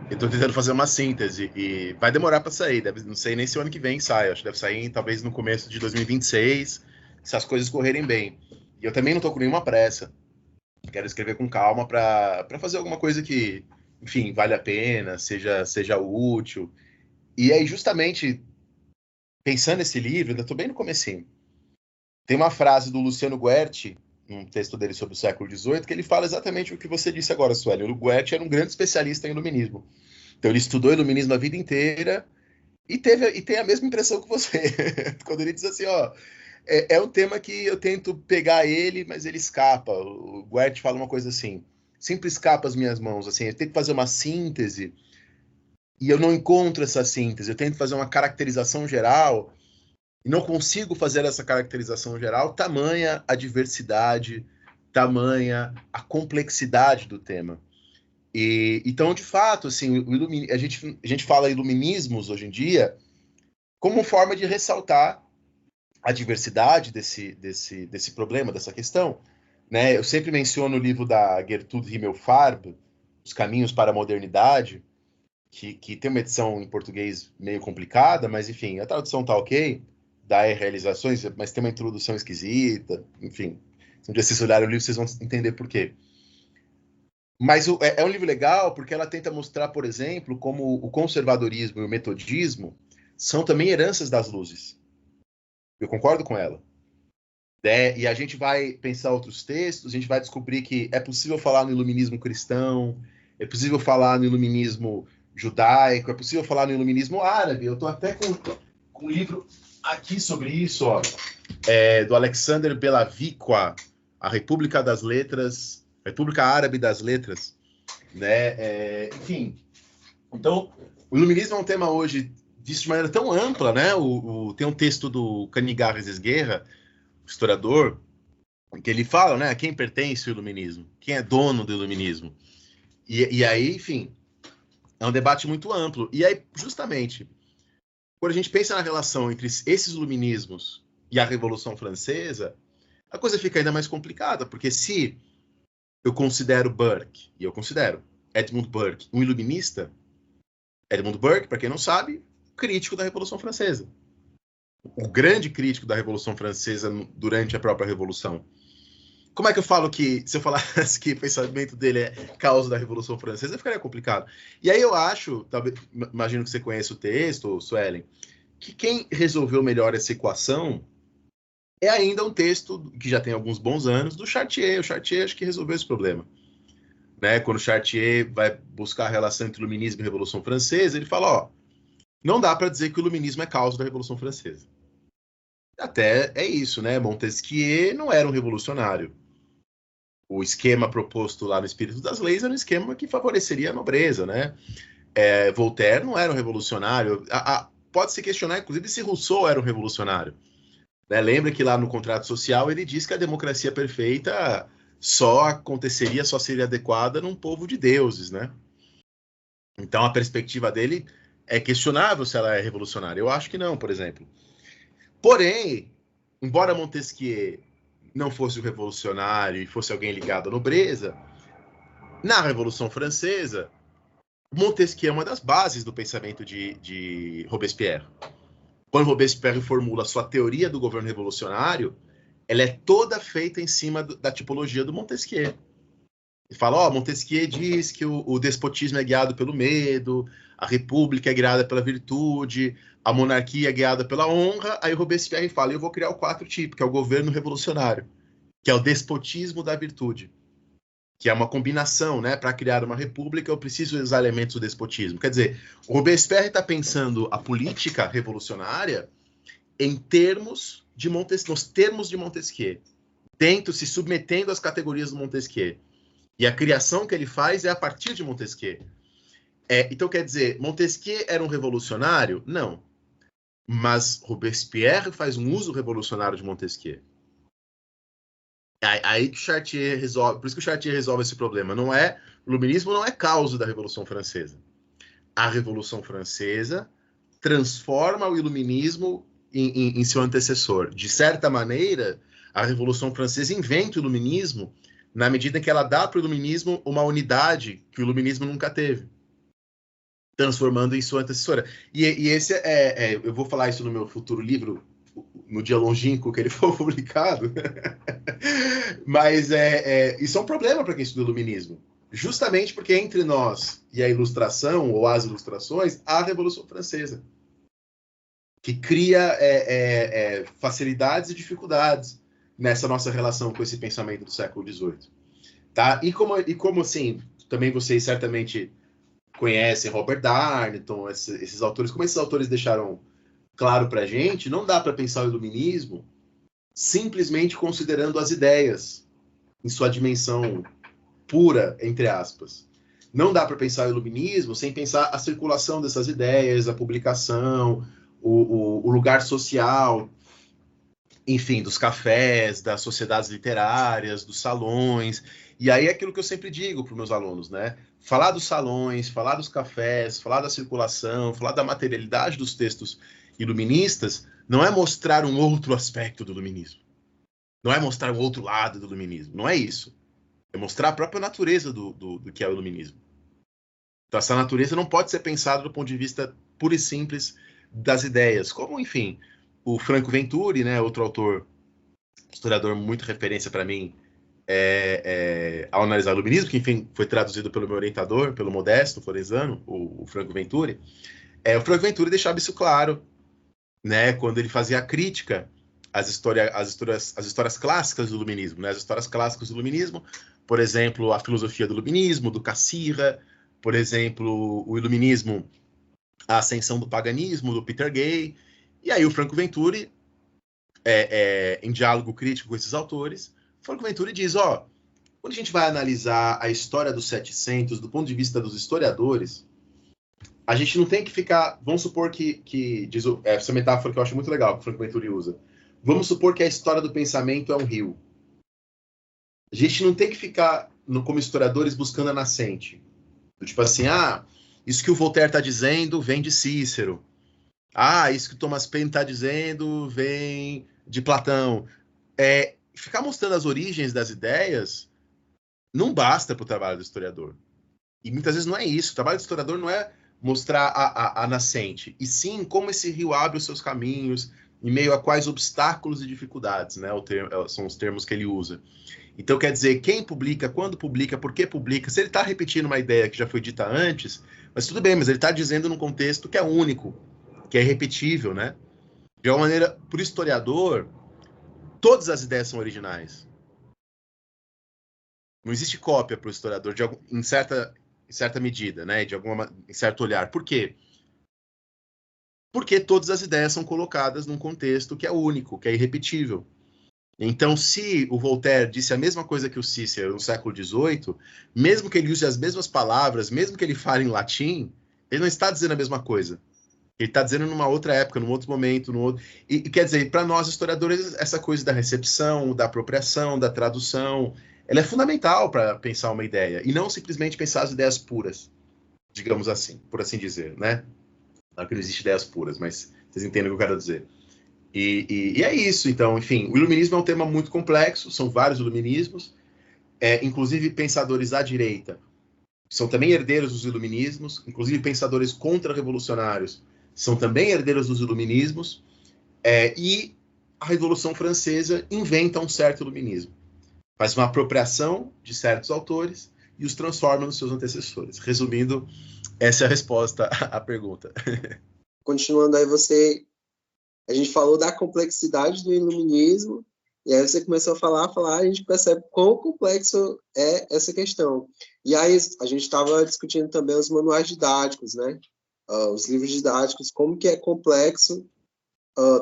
Eu estou tentando fazer uma síntese e vai demorar para sair. Não sei nem se o ano que vem sai. Acho que deve sair talvez no começo de 2026, se as coisas correrem bem. E eu também não estou com nenhuma pressa. Quero escrever com calma para fazer alguma coisa que, enfim, vale a pena, seja útil. E aí, justamente, pensando nesse livro, ainda estou bem no comecinho. Tem uma frase do Luciano Guerci, um texto dele sobre o século XVIII, que ele fala exatamente o que você disse agora, Sueli. O Guerci era um grande especialista em iluminismo. Então, ele estudou iluminismo a vida inteira e tem a mesma impressão que você. Quando ele diz assim, ó, é um tema que eu tento pegar ele, mas ele escapa. O Guerci fala uma coisa assim, sempre escapa as minhas mãos, assim, eu tento fazer uma síntese e eu não encontro essa síntese. Eu tento fazer uma caracterização geral e não consigo fazer essa caracterização geral, tamanha a diversidade, tamanha a complexidade do tema. Então, de fato, assim, a gente fala iluminismos hoje em dia como forma de ressaltar a diversidade desse problema, dessa questão. Né? Eu sempre menciono o livro da Gertrude Himmelfarb, Os Caminhos para a Modernidade, que tem uma edição em português meio complicada, mas, enfim, a tradução tá ok, dá realizações, mas tem uma introdução esquisita, enfim. Se um dia vocês olharem o livro, vocês vão entender por quê. Mas é um livro legal porque ela tenta mostrar, por exemplo, como o conservadorismo e o metodismo são também heranças das luzes. Eu concordo com ela. E a gente vai pensar outros textos, a gente vai descobrir que é possível falar no iluminismo cristão, é possível falar no iluminismo judaico, é possível falar no iluminismo árabe. Eu estou até com um livro aqui sobre isso, ó, do Alexander Belavicqua, A República das Letras, República Árabe das Letras, né? Enfim, então, o iluminismo é um tema hoje visto de maneira tão ampla, né? Tem um texto do Canigarres Esguerra, historiador, que ele fala, né? A quem pertence o iluminismo? Quem é dono do iluminismo? E aí, enfim, é um debate muito amplo. E aí, justamente, quando a gente pensa na relação entre esses iluminismos e a Revolução Francesa, a coisa fica ainda mais complicada, porque se eu considero Burke, e eu considero Edmund Burke um iluminista, Edmund Burke, para quem não sabe, crítico da Revolução Francesa. O grande crítico da Revolução Francesa durante a própria Revolução. Como é que eu falo que, se eu falasse que o pensamento dele é causa da Revolução Francesa, ficaria complicado. E aí eu acho, talvez, imagino que você conheça o texto, Suelen, que quem resolveu melhor essa equação é ainda um texto que já tem alguns bons anos do Chartier. O Chartier acho que resolveu esse problema. Né? Quando o Chartier vai buscar a relação entre iluminismo e Revolução Francesa, ele fala, ó, não dá para dizer que o iluminismo é causa da Revolução Francesa. Até é isso, né? Montesquieu não era um revolucionário. O esquema proposto lá no Espírito das Leis era um esquema que favoreceria a nobreza, né? Voltaire não era um revolucionário. Pode-se questionar, inclusive, se Rousseau era um revolucionário. Né? Lembra que lá no Contrato Social ele diz que a democracia perfeita só aconteceria, só seria adequada num povo de deuses, né? Então a perspectiva dele é questionável se ela é revolucionária. Eu acho que não, por exemplo. Porém, embora Montesquieu não fosse um revolucionário e fosse alguém ligado à nobreza, na Revolução Francesa, Montesquieu é uma das bases do pensamento de Robespierre. Quando Robespierre formula sua teoria do governo revolucionário, ela é toda feita em cima da tipologia do Montesquieu. Ele fala, Montesquieu diz que o despotismo é guiado pelo medo, a república é guiada pela virtude, a monarquia é guiada pela honra. Aí Robespierre fala, eu vou criar o 4 tipo, que é o governo revolucionário, que é o despotismo da virtude, que é uma combinação, né? Para criar uma república, eu preciso usar elementos do despotismo. Quer dizer, o Robespierre está pensando a política revolucionária em termos nos termos de Montesquieu, se submetendo às categorias do Montesquieu. E a criação que ele faz é a partir de Montesquieu. Então, quer dizer, Montesquieu era um revolucionário? Não. Mas Robespierre faz um uso revolucionário de Montesquieu. Aí que o Chartier resolve, por isso que o Chartier resolve esse problema. O iluminismo não é causa da Revolução Francesa. A Revolução Francesa transforma o iluminismo em seu antecessor. De certa maneira, a Revolução Francesa inventa o iluminismo na medida que ela dá para o iluminismo uma unidade que o iluminismo nunca teve, transformando em sua antecessora. E esse eu vou falar isso no meu futuro livro, no dia longínquo que ele for publicado, mas isso é um problema para quem estuda iluminismo, justamente porque entre nós e a ilustração, ou as ilustrações, há a Revolução Francesa, que cria facilidades e dificuldades nessa nossa relação com esse pensamento do século XVIII. Tá? E como assim, também vocês certamente conhecem Robert Darnton, esses autores, como esses autores deixaram claro para a gente, não dá para pensar o iluminismo simplesmente considerando as ideias em sua dimensão pura, entre aspas. Não dá para pensar o iluminismo sem pensar a circulação dessas ideias, a publicação, o lugar social, enfim, dos cafés, das sociedades literárias, dos salões. E aí é aquilo que eu sempre digo para os meus alunos, né? Falar dos salões, falar dos cafés, falar da circulação, falar da materialidade dos textos iluministas, não é mostrar um outro aspecto do iluminismo. Não é mostrar um outro lado do iluminismo. Não é isso. É mostrar a própria natureza do que é o iluminismo. Então, essa natureza não pode ser pensada do ponto de vista puro e simples das ideias. Como, enfim, o Franco Venturi, né, outro autor, historiador muito referência para mim, ao analisar o iluminismo, que, enfim, foi traduzido pelo meu orientador, pelo Modesto Florenzano, o Franco Venturi. O Franco Venturi deixava isso claro, né, quando ele fazia a crítica às histórias clássicas do iluminismo, né, as histórias clássicas do iluminismo, por exemplo, a filosofia do iluminismo, do Cassirer, por exemplo, o iluminismo, a ascensão do paganismo, do Peter Gay. E aí o Franco Venturi, em diálogo crítico com esses autores, o Franco Venturi diz, quando a gente vai analisar a história dos 700, do ponto de vista dos historiadores, a gente não tem que ficar, vamos supor que diz essa metáfora que eu acho muito legal, que o Franco Venturi usa, vamos supor que a história do pensamento é um rio. A gente não tem que ficar, como historiadores, buscando a nascente. Tipo assim, isso que o Voltaire está dizendo vem de Cícero. Isso que o Thomas Paine está dizendo vem de Platão. Ficar mostrando as origens das ideias não basta para o trabalho do historiador. E muitas vezes não é isso. O trabalho do historiador não é mostrar a nascente, e sim como esse rio abre os seus caminhos, em meio a quais obstáculos e dificuldades, né? São os termos que ele usa. Então, quer dizer, quem publica, quando publica, por que publica, se ele está repetindo uma ideia que já foi dita antes, mas tudo bem, mas ele está dizendo num contexto que é único, que é irrepetível, né? De uma maneira, para o historiador, todas as ideias são originais. Não existe cópia para o historiador em certa medida, né? Em certo olhar. Por quê? Porque todas as ideias são colocadas num contexto que é único, que é irrepetível. Então, se o Voltaire disse a mesma coisa que o Cícero no século XVIII, mesmo que ele use as mesmas palavras, mesmo que ele fale em latim, ele não está dizendo a mesma coisa. Ele está dizendo numa outra época, num outro momento, E quer dizer, para nós historiadores, essa coisa da recepção, da apropriação, da tradução, ela é fundamental para pensar uma ideia, e não simplesmente pensar as ideias puras, digamos assim, por assim dizer, né? Não que não existe ideias puras, mas vocês entendem o que eu quero dizer. E é isso, então, enfim, o iluminismo é um tema muito complexo, são vários iluminismos, inclusive pensadores à direita são também herdeiros dos iluminismos, inclusive pensadores contra-revolucionários são também herdeiros dos iluminismos, e a Revolução Francesa inventa um certo iluminismo, faz uma apropriação de certos autores e os transforma nos seus antecessores. Resumindo, essa é a resposta à pergunta. Continuando aí, a gente falou da complexidade do iluminismo, e aí você começou a falar, a gente percebe quão complexo é essa questão. E aí a gente estava discutindo também os manuais didáticos, né? Os livros didáticos, como que é complexo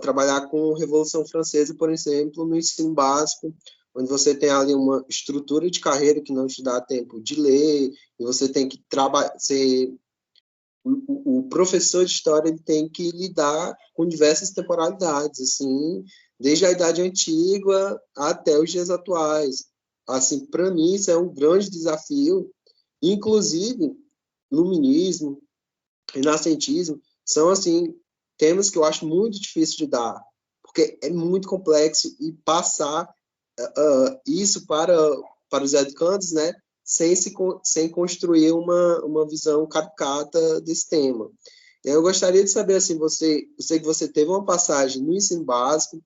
trabalhar com Revolução Francesa, por exemplo, no ensino básico, onde você tem ali uma estrutura de carreira que não te dá tempo de ler, e você tem que trabalhar... O professor de história ele tem que lidar com diversas temporalidades, assim, desde a Idade Antiga até os dias atuais. Assim, para mim, isso é um grande desafio. Inclusive, iluminismo, renascentismo, são, assim, temas que eu acho muito difícil de dar, porque é muito complexo, e passar isso para os educandos, né, sem construir uma visão caricata desse tema. Eu gostaria de saber, assim, eu sei que você teve uma passagem no ensino básico,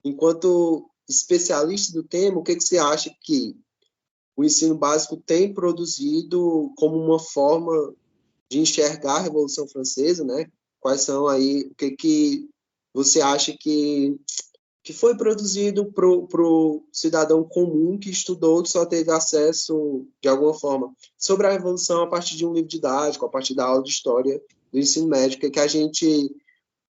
enquanto especialista do tema, o que você acha que o ensino básico tem produzido como uma forma de enxergar a Revolução Francesa, né? Quais são aí, o que você acha que foi produzido para o cidadão comum que estudou, que só teve acesso, de alguma forma, sobre a Revolução a partir de um livro didático, a partir da aula de História do ensino médio,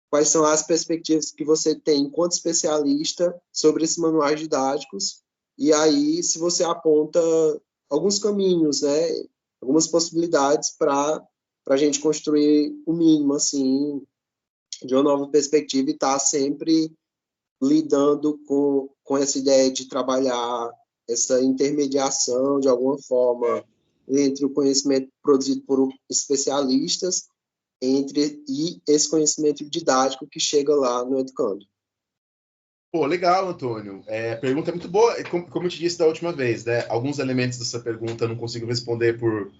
quais são as perspectivas que você tem enquanto especialista sobre esses manuais didáticos, e aí se você aponta alguns caminhos, né, algumas possibilidades para a gente construir o mínimo, assim, de uma nova perspectiva, e estar sempre lidando com essa ideia de trabalhar essa intermediação, de alguma forma, entre o conhecimento produzido por especialistas e esse conhecimento didático que chega lá no educando. Pô, legal, Antônio. A pergunta é muito boa. Como eu te disse da última vez, né? Alguns elementos dessa pergunta eu não consigo responder por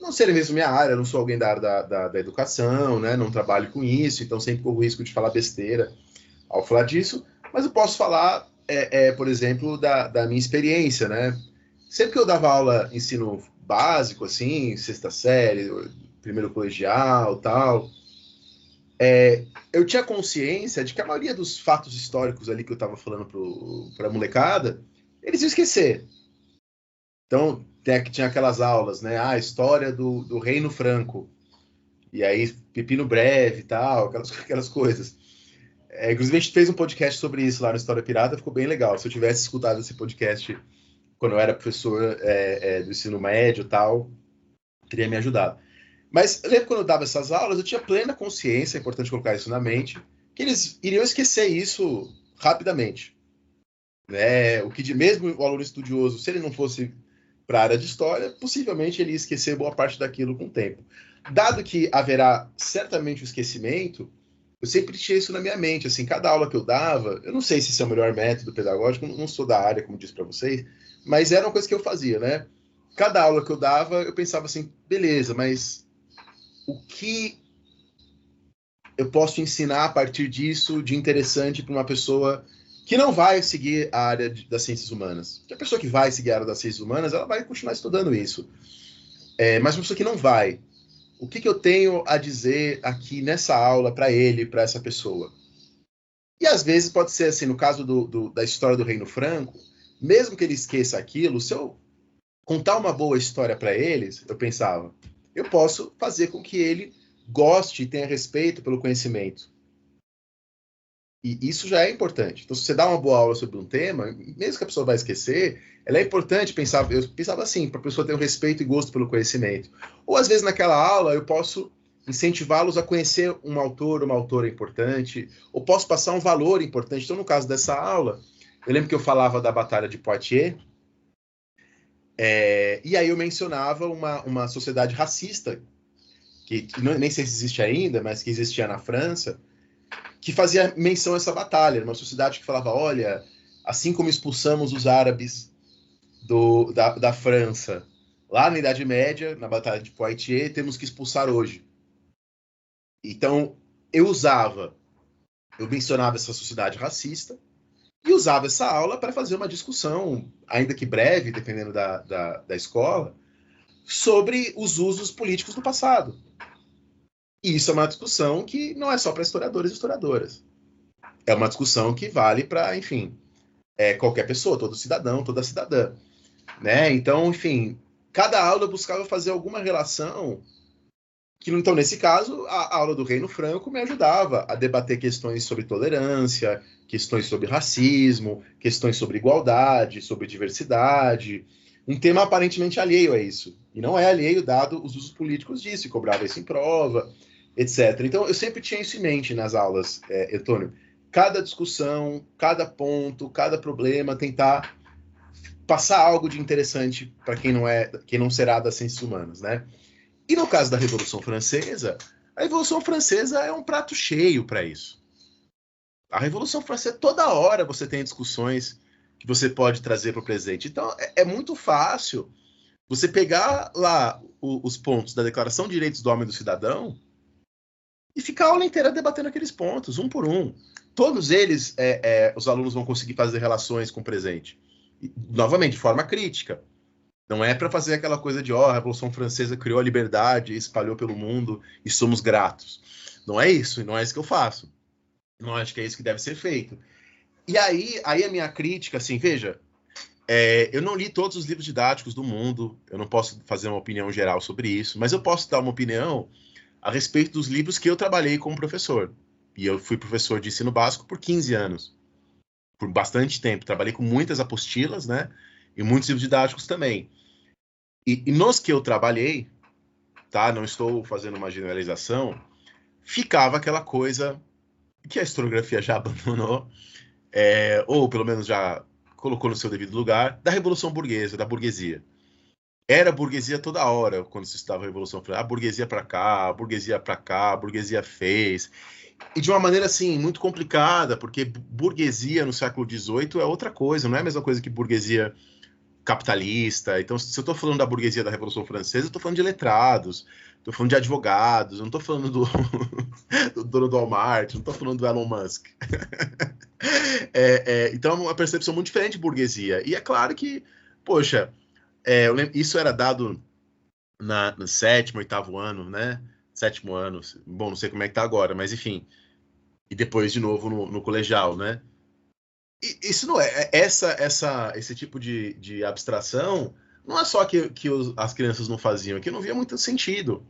não ser mesmo minha área, eu não sou alguém da área da educação, né? Não trabalho com isso, então sempre corro o risco de falar besteira ao falar disso, mas eu posso falar, por exemplo, da minha experiência, né? Sempre que eu dava aula ensino básico, assim, sexta série, primeiro colegial, tal, eu tinha consciência de que a maioria dos fatos históricos ali que eu estava falando para a molecada, eles iam esquecer. Então, tinha aquelas aulas, né? A história do Reino Franco, e aí Pepino Breve e tal, aquelas coisas. Inclusive, a gente fez um podcast sobre isso lá no História Pirata, ficou bem legal. Se eu tivesse escutado esse podcast quando eu era professor do ensino médio e tal, teria me ajudado. Mas eu lembro quando eu dava essas aulas, eu tinha plena consciência, é importante colocar isso na mente, que eles iriam esquecer isso rapidamente. Né? Mesmo o aluno estudioso, se ele não fosse para a área de história, possivelmente ele ia esquecer boa parte daquilo com o tempo. Dado que haverá certamente o esquecimento, eu sempre tinha isso na minha mente, assim, cada aula que eu dava, eu não sei se esse é o melhor método pedagógico, não sou da área, como disse para vocês, mas era uma coisa que eu fazia, né? Cada aula que eu dava, eu pensava assim, beleza, mas o que eu posso ensinar a partir disso de interessante para uma pessoa que não vai seguir a área das ciências humanas? Porque a pessoa que vai seguir a área das ciências humanas, ela vai continuar estudando isso. Mas uma pessoa que não vai, o que eu tenho a dizer aqui nessa aula para ele, para essa pessoa? E às vezes pode ser assim, no caso da história do Reino Franco, mesmo que ele esqueça aquilo, se eu contar uma boa história para eles, eu pensava, eu posso fazer com que ele goste e tenha respeito pelo conhecimento. E isso já é importante. Então, se você dá uma boa aula sobre um tema, mesmo que a pessoa vai esquecer, ela é importante pensar. Eu pensava assim, para a pessoa ter um respeito e gosto pelo conhecimento. Ou, às vezes, naquela aula, eu posso incentivá-los a conhecer um autor, uma autora importante, ou posso passar um valor importante. Então, no caso dessa aula, eu lembro que eu falava da Batalha de Poitiers, e aí eu mencionava uma sociedade racista, que nem sei se existe ainda, mas que existia na França, que fazia menção a essa batalha, uma sociedade que falava, olha, assim como expulsamos os árabes da França lá na Idade Média, na Batalha de Poitiers, temos que expulsar hoje. Então, eu mencionava essa sociedade racista e usava essa aula para fazer uma discussão, ainda que breve, dependendo da escola, sobre os usos políticos do passado. E isso é uma discussão que não é só para historiadores e historiadoras. É uma discussão que vale para, enfim, qualquer pessoa, todo cidadão, toda cidadã. Né? Então, enfim, cada aula eu buscava fazer alguma relação que, então, nesse caso, a aula do Reino Franco me ajudava a debater questões sobre tolerância, questões sobre racismo, questões sobre igualdade, sobre diversidade, um tema aparentemente alheio a isso. E não é alheio dado os usos políticos disso, e cobrava isso em prova, etc. Então, eu sempre tinha isso em mente nas aulas, Antônio. Cada discussão, cada ponto, cada problema, tentar passar algo de interessante para quem não será das ciências humanas, né? E no caso da Revolução Francesa, a Revolução Francesa é um prato cheio para isso. A Revolução Francesa, toda hora você tem discussões que você pode trazer para o presente. Então, é muito fácil você pegar lá os pontos da Declaração de Direitos do Homem e do Cidadão e ficar a aula inteira debatendo aqueles pontos, um por um. Todos eles, os alunos vão conseguir fazer relações com o presente. E, novamente, de forma crítica. Não é para fazer aquela coisa de, a Revolução Francesa criou a liberdade, espalhou pelo mundo e somos gratos. Não é isso, não é isso que eu faço. Não acho que é isso que deve ser feito. E aí a minha crítica, assim, veja, eu não li todos os livros didáticos do mundo, eu não posso fazer uma opinião geral sobre isso, mas eu posso dar uma opinião a respeito dos livros que eu trabalhei como professor. E eu fui professor de ensino básico por 15 anos, por bastante tempo. Trabalhei com muitas apostilas, né? E muitos livros didáticos também. E nos que eu trabalhei, tá? Não estou fazendo uma generalização, ficava aquela coisa que a historiografia já abandonou, ou pelo menos já colocou no seu devido lugar, da Revolução Burguesa, da burguesia. Era burguesia toda hora, quando se estava a Revolução Francesa. A burguesia para cá, a burguesia para cá, a burguesia fez. E de uma maneira, assim, muito complicada, porque burguesia no século XVIII é outra coisa, não é a mesma coisa que burguesia capitalista. Então, se eu estou falando da burguesia da Revolução Francesa, eu estou falando de letrados, estou falando de advogados, não estou falando do dono do Walmart, não estou falando do Elon Musk. Então, é uma percepção muito diferente de burguesia. E é claro que, poxa, eu lembro, isso era dado no 7º, 8º ano, né? 7º ano, bom, não sei como é que tá agora, mas enfim. E depois, de novo, no colegial, né? E isso não esse tipo de abstração não é só que as crianças não faziam, que eu não via muito sentido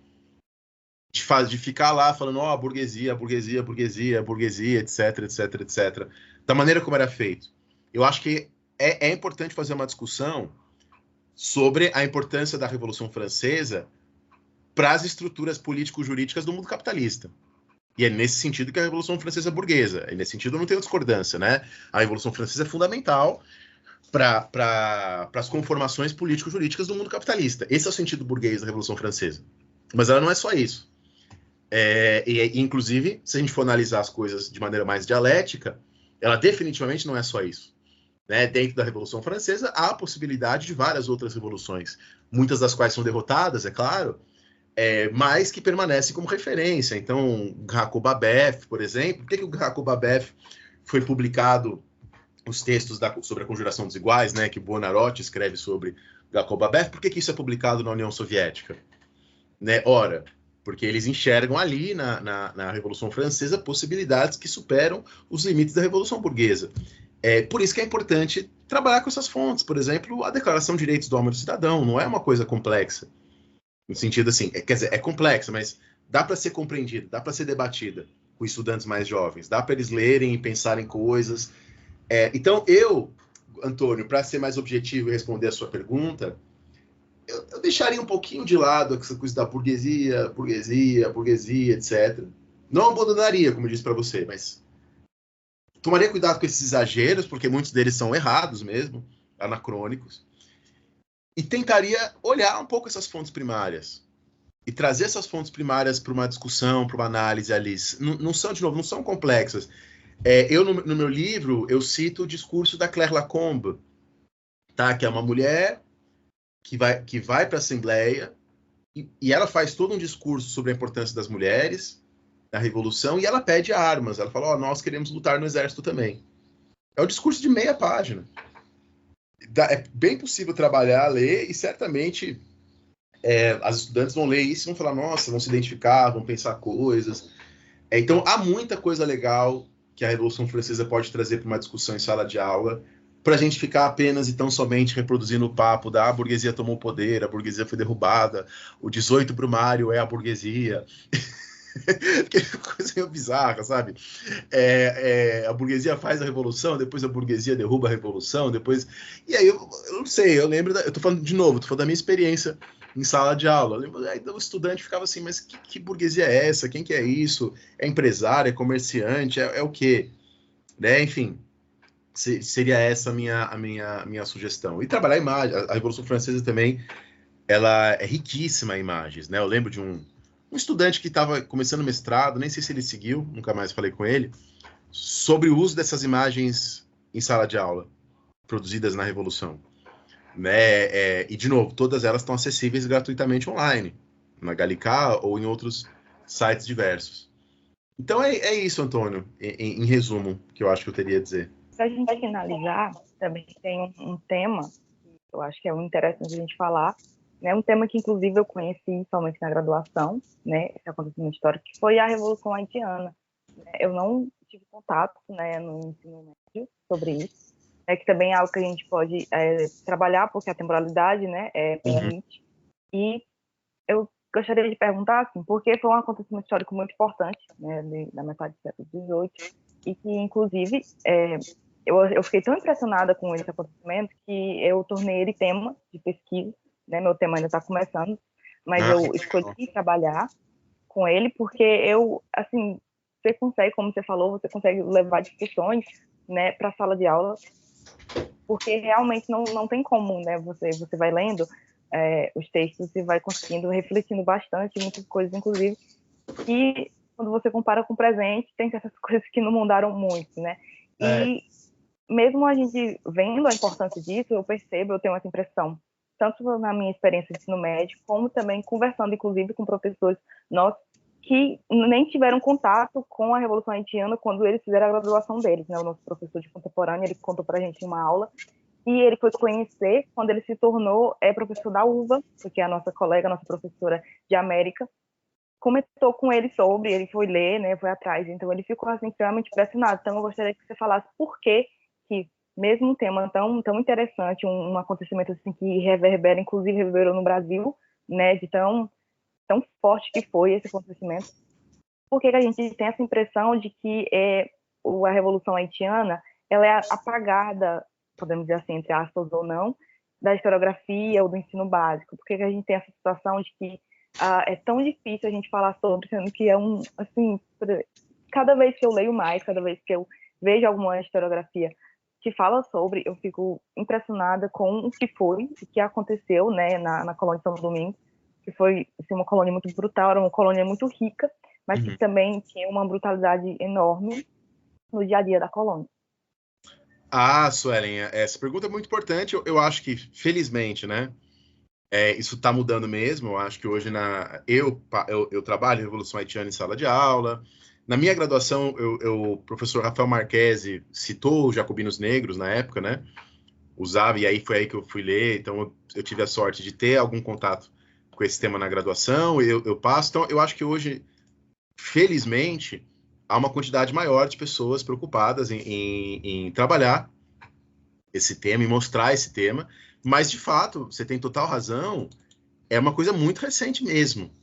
de ficar lá falando, burguesia, burguesia, burguesia, burguesia, etc, etc, etc, da maneira como era feito. Eu acho que é importante fazer uma discussão sobre a importância da Revolução Francesa para as estruturas político-jurídicas do mundo capitalista. E é nesse sentido que a Revolução Francesa é burguesa. E nesse sentido eu não tenho discordância, né? A Revolução Francesa é fundamental para as conformações político-jurídicas do mundo capitalista. Esse é o sentido burguês da Revolução Francesa. Mas ela não é só isso. Inclusive, se a gente for analisar as coisas de maneira mais dialética, ela definitivamente não é só isso. Né? Dentro da Revolução Francesa, há a possibilidade de várias outras revoluções, muitas das quais são derrotadas, é claro, mas que permanecem como referência. Então, Graco Babeuf, por exemplo, por que o Graco Babeuf foi publicado, os textos sobre a conjuração dos iguais, né, que Buonarroti escreve sobre Graco Babeuf, por que isso é publicado na União Soviética? Né? Ora, porque eles enxergam ali na Revolução Francesa possibilidades que superam os limites da Revolução Burguesa. Por isso que é importante trabalhar com essas fontes. Por exemplo, a Declaração de Direitos do Homem e do Cidadão não é uma coisa complexa, no sentido assim, quer dizer, é complexa, mas dá para ser compreendida, dá para ser debatida com estudantes mais jovens, dá para eles lerem e pensarem coisas. Então, Antônio, para ser mais objetivo e responder a sua pergunta, eu deixaria um pouquinho de lado essa coisa da burguesia, etc. Não abandonaria, como eu disse para você, mas tomaria cuidado com esses exageros, porque muitos deles são errados mesmo, anacrônicos, e tentaria olhar um pouco essas fontes primárias e trazer essas fontes primárias para uma discussão, para uma análise ali. Não são, de novo, não são complexas. No meu livro, eu cito o discurso da Claire Lacombe, tá? Que é uma mulher que vai para a Assembleia e ela faz todo um discurso sobre a importância das mulheres na Revolução e ela pede armas. Ela fala, nós queremos lutar no exército também. É um discurso de meia página. É bem possível trabalhar, ler, e certamente as estudantes vão ler isso e vão falar, nossa, vão se identificar, vão pensar coisas. Então, há muita coisa legal que a Revolução Francesa pode trazer para uma discussão em sala de aula, para a gente ficar apenas e tão somente reproduzindo o papo da burguesia tomou o poder, a burguesia foi derrubada, o 18 Brumário é a burguesia. Que coisa meio bizarra, sabe? A burguesia faz a revolução, depois a burguesia derruba a revolução, depois... E aí, eu não sei, eu lembro... Eu tô falando de novo, tô falando da minha experiência em sala de aula. Eu lembro, aí, o estudante ficava assim, mas que burguesia é essa? Quem que é isso? É empresário? É comerciante? É o quê? Né? Enfim, seria essa a minha sugestão. E trabalhar a imagem. A Revolução Francesa também, ela é riquíssima em imagens, né? Eu lembro de um estudante que estava começando o mestrado, nem sei se ele seguiu, nunca mais falei com ele, sobre o uso dessas imagens em sala de aula, produzidas na Revolução. Né? E, de novo, todas elas estão acessíveis gratuitamente online, na Gallica ou em outros sites diversos. Então, é isso, Antônio, em resumo, que eu acho que eu teria a dizer. Para a gente finalizar, também tem um tema que eu acho que é muito interessante a gente falar, né, um tema que, inclusive, eu conheci somente na graduação, né, esse acontecimento histórico, que foi a Revolução Haitiana. Eu não tive contato, né, no ensino médio sobre isso, que também é algo que a gente pode trabalhar, porque a temporalidade, né, permite. E eu gostaria de perguntar, assim, porque foi um acontecimento histórico muito importante, né, da metade do século XVIII, e que, inclusive, eu fiquei tão impressionada com esse acontecimento que eu tornei ele tema de pesquisa, né, meu tema ainda está começando, mas eu escolhi trabalhar com ele porque assim, você consegue, como você falou, você consegue levar discussões, né, para a sala de aula, porque realmente não tem como, né, você vai lendo os textos e vai conseguindo, refletindo bastante, muitas coisas, inclusive, que quando você compara com o presente, tem essas coisas que não mudaram muito, né, e mesmo a gente vendo a importância disso, eu tenho essa impressão, tanto na minha experiência de ensino médio, como também conversando, inclusive, com professores nossos que nem tiveram contato com a Revolução Haitiana quando eles fizeram a graduação deles, né? O nosso professor de contemporânea, ele contou para a gente em uma aula, e ele foi conhecer quando ele se tornou professor da UVA, porque a nossa colega, a nossa professora de América, comentou com ele sobre, ele foi ler, né? Foi atrás, então ele ficou assim, extremamente impressionado. Então eu gostaria que você falasse por que mesmo um tema tão interessante, um acontecimento assim que reverbera, inclusive reverberou no Brasil, né, de tão forte que foi esse acontecimento, porque a gente tem essa impressão de que a Revolução Haitiana, ela é apagada, podemos dizer assim, entre aspas ou não, da historiografia ou do ensino básico, porque a gente tem essa situação de que é tão difícil a gente falar sobre, sendo que assim, cada vez que eu leio mais, cada vez que eu vejo alguma historiografia que fala sobre, eu fico impressionada com o que aconteceu, né, na colônia de São Domingos, que foi assim, uma colônia muito brutal, era uma colônia muito rica, mas que também tinha uma brutalidade enorme no dia a dia da colônia. Suelen, essa pergunta é muito importante. Eu acho que, felizmente, né, isso está mudando mesmo. Eu acho que hoje eu trabalho em Revolução Haitiana em sala de aula. Na minha graduação, o professor Rafael Marquesi citou os Jacobinos Negros na época, né? Usava, e aí foi aí que eu fui ler. Então, eu tive a sorte de ter algum contato com esse tema na graduação, eu passo. Então, eu acho que hoje, felizmente, há uma quantidade maior de pessoas preocupadas em trabalhar esse tema, em mostrar esse tema. Mas, de fato, você tem total razão, é uma coisa muito recente mesmo.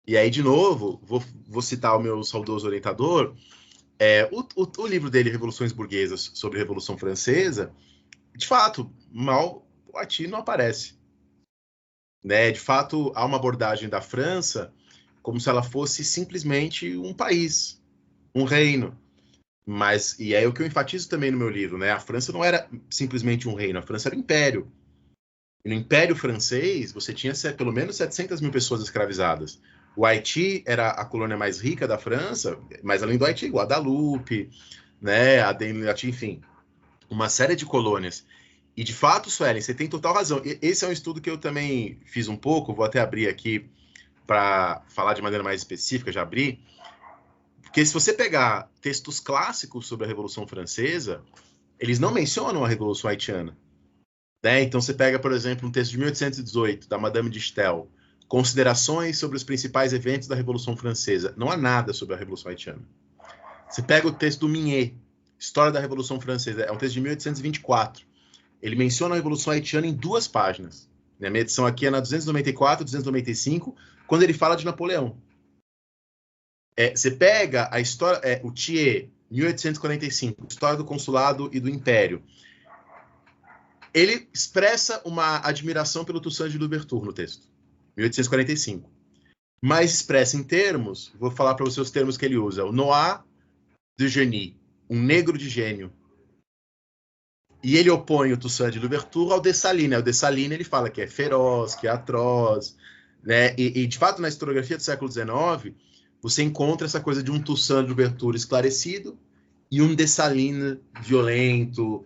E aí, de novo, vou citar o meu saudoso orientador, o livro dele, Revoluções Burguesas, sobre a Revolução Francesa, de fato, mal o Haïti não aparece. Né? De fato, há uma abordagem da França como se ela fosse simplesmente um país, um reino. E é o que eu enfatizo também no meu livro, né? A França não era simplesmente um reino, a França era um império. E no Império Francês, você tinha pelo menos 700 mil pessoas escravizadas. O Haiti era a colônia mais rica da França, mas além do Haiti, Guadalupe, né, enfim, uma série de colônias. E, de fato, Suelen, você tem total razão. Esse é um estudo que eu também fiz um pouco, vou até abrir aqui para falar de maneira mais específica, já abri. Porque se você pegar textos clássicos sobre a Revolução Francesa, eles não mencionam a Revolução Haitiana. Né? Então, você pega, por exemplo, um texto de 1818, da Madame de Staël, Considerações sobre os principais eventos da Revolução Francesa. Não há nada sobre a Revolução Haitiana. Você pega o texto do Mignet, História da Revolução Francesa, é um texto de 1824. Ele menciona a Revolução Haitiana em 2 páginas. A minha edição aqui é na 294, 295, quando ele fala de Napoleão. Você pega a história, o Thiers, 1845, História do Consulado e do Império. Ele expressa uma admiração pelo Toussaint de Louverture no texto, 1845. Mas expressa em termos, vou falar para você os termos que ele usa, o noir de génie, um negro de gênio. E ele opõe o Toussaint de Louverture ao Dessalines. O Dessalines ele fala que é feroz, que é atroz, né? E de fato, na historiografia do século XIX, você encontra essa coisa de um Toussaint de Louverture esclarecido e um Dessalines violento.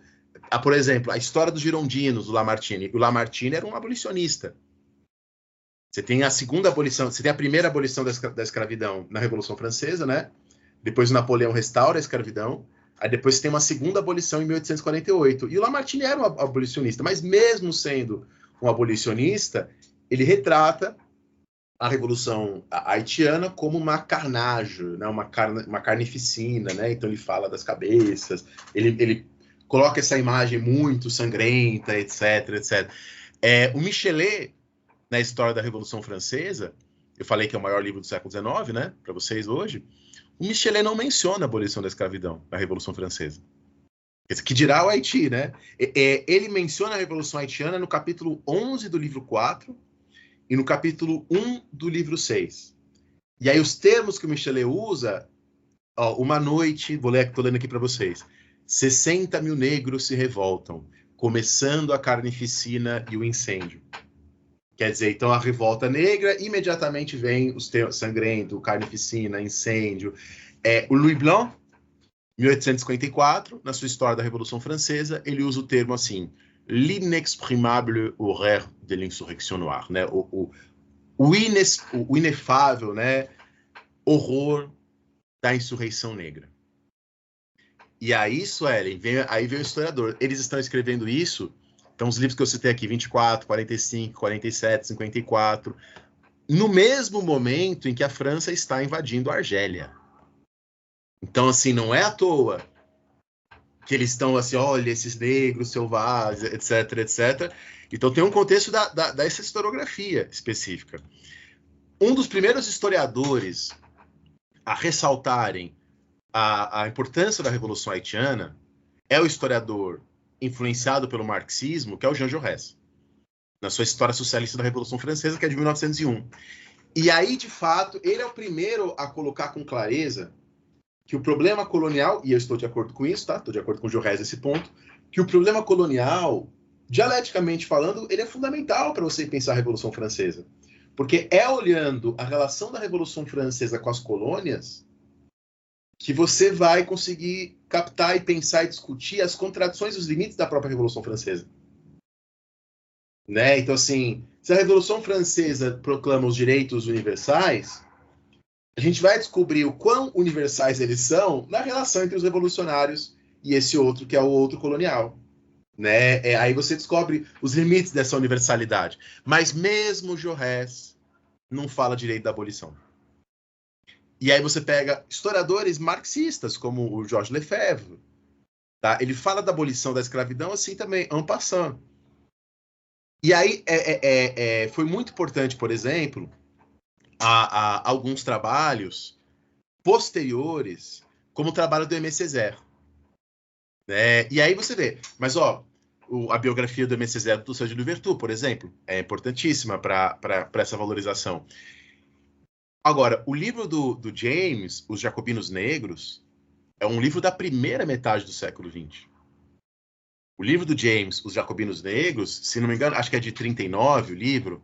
Por exemplo, a história dos girondinos, do Lamartine. O Lamartine era um abolicionista. Você tem a segunda abolição, você tem a primeira abolição da escravidão na Revolução Francesa, né? Depois o Napoleão restaura a escravidão. Aí depois você tem uma segunda abolição em 1848. E o Lamartine era um abolicionista, mas mesmo sendo um abolicionista, ele retrata a Revolução Haitiana como uma carnage, né? uma carnificina, né? Então ele fala das cabeças, ele coloca essa imagem muito sangrenta, etc, etc. O Michelet, na História da Revolução Francesa, eu falei que é o maior livro do século XIX, né, para vocês hoje, o Michelet não menciona a abolição da escravidão na Revolução Francesa. Que dirá o Haiti, né? Ele menciona a Revolução Haitiana no capítulo 11 do livro 4 e no capítulo 1 do livro 6. E aí os termos que o Michelet usa, uma noite, estou lendo aqui para vocês, 60 mil negros se revoltam, começando a carnificina e o incêndio. Quer dizer, então a revolta negra, imediatamente vem os termos sangrento, carnificina, incêndio. O Louis Blanc, 1854, na sua História da Revolução Francesa, ele usa o termo assim, l'inexprimable horreur de l'insurrection noire, né? o inefável, né? Horror da insurreição negra. E aí, Suelen, aí vem o historiador. Eles estão escrevendo isso. Então, os livros que eu citei aqui, 24, 45, 47, 54, no mesmo momento em que a França está invadindo a Argélia. Então, assim, não é à toa que eles estão assim, olha, esses negros selvagens, etc, etc. Então, tem um contexto dessa historiografia específica. Um dos primeiros historiadores a ressaltarem a importância da Revolução Haitiana é o historiador influenciado pelo marxismo, que é o Jean Jaurès, na sua História Socialista da Revolução Francesa, que é de 1901. E aí, de fato, ele é o primeiro a colocar com clareza que o problema colonial, e eu estou de acordo com isso, tá? Estou de acordo com o Jaurès nesse ponto, que o problema colonial, dialeticamente falando, ele é fundamental para você pensar a Revolução Francesa. Porque é olhando a relação da Revolução Francesa com as colônias que você vai conseguir captar e pensar e discutir as contradições e os limites da própria Revolução Francesa. Né? Então, assim, se a Revolução Francesa proclama os direitos universais, a gente vai descobrir o quão universais eles são na relação entre os revolucionários e esse outro, que é o outro colonial. Né? Aí você descobre os limites dessa universalidade. Mas mesmo Jaurès, não fala direito da abolição. E aí você pega historiadores marxistas, como o Georges Lefebvre, tá? Ele fala da abolição da escravidão assim também, en passant. E aí foi muito importante, por exemplo, a alguns trabalhos posteriores, como o trabalho do Aimé Césaire. Né? E aí você vê, mas a biografia do Aimé Césaire do Toussaint Louverture, por exemplo, é importantíssima para essa valorização. Agora, o livro do James, Os Jacobinos Negros, é um livro da primeira metade do século XX. O livro do James, Os Jacobinos Negros, se não me engano, acho que é de 39 o livro,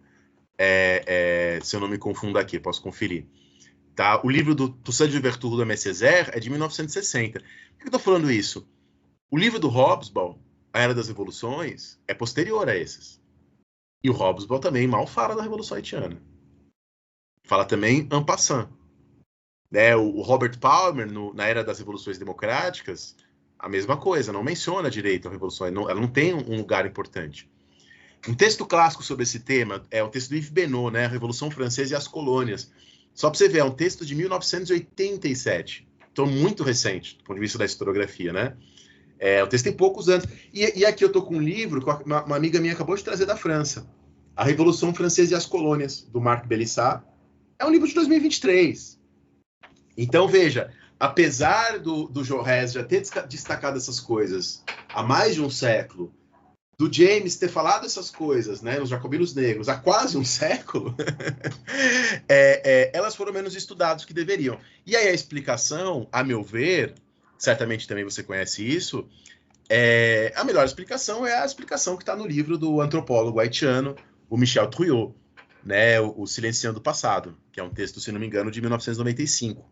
se eu não me confundo aqui, posso conferir. Tá? O livro do Toussaint Louverture do Aimé Césaire é de 1960. Por que eu estou falando isso? O livro do Hobsbawm, A Era das Revoluções, é posterior a esses. E o Hobsbawm também mal fala da Revolução Haitiana. Fala também en passant. Né? O Robert Palmer, na Era das Revoluções Democráticas, a mesma coisa, não menciona direito a Revolução, ela não tem um lugar importante. Um texto clássico sobre esse tema é o texto do Yves Benoît, né? A Revolução Francesa e as Colônias. Só para você ver, é um texto de 1987, então muito recente, do ponto de vista da historiografia, né? O texto tem poucos anos. E aqui eu estou com um livro que uma amiga minha acabou de trazer da França, A Revolução Francesa e as Colônias, do Marc Bélissat. É um livro de 2023. Então, veja, apesar do Jaurès já ter destacado essas coisas há mais de um século, do James ter falado essas coisas, né, nos Jacobinos Negros, há quase um século, elas foram menos estudadas do que deveriam. E aí a explicação, a meu ver, certamente também você conhece isso, a melhor explicação é a explicação que está no livro do antropólogo haitiano, o Michel Trouillot, né, o Silenciando o Passado, que é um texto, se não me engano, de 1995,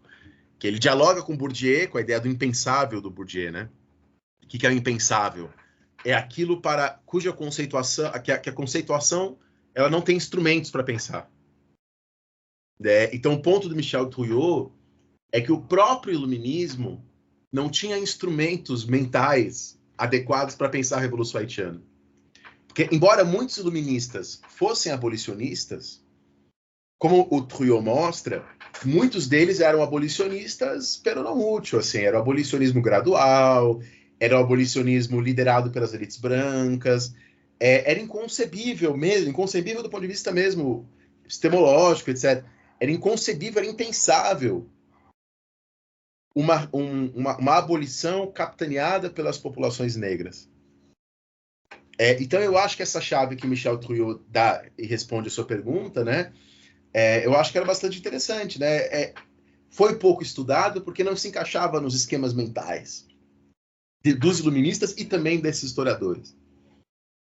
que ele dialoga com Bourdieu, com a ideia do impensável do Bourdieu, né? O que é o impensável? É aquilo para cuja conceituação, que a conceituação, ela não tem instrumentos para pensar. Né? Então, o ponto do Michel Trouillot é que o próprio iluminismo não tinha instrumentos mentais adequados para pensar a Revolução Haitiana. Porque, embora muitos iluministas fossem abolicionistas, como o Trouillot mostra, muitos deles eram abolicionistas pero não mútuo, assim, era o abolicionismo gradual, era o abolicionismo liderado pelas elites brancas, era inconcebível mesmo, inconcebível do ponto de vista mesmo epistemológico, etc. Era inconcebível, era impensável uma abolição capitaneada pelas populações negras. Então eu acho que essa chave que Michel Trouillot dá e responde a sua pergunta, né, eu acho que era bastante interessante, né? Foi pouco estudado porque não se encaixava nos esquemas mentais dos iluministas e também desses historiadores.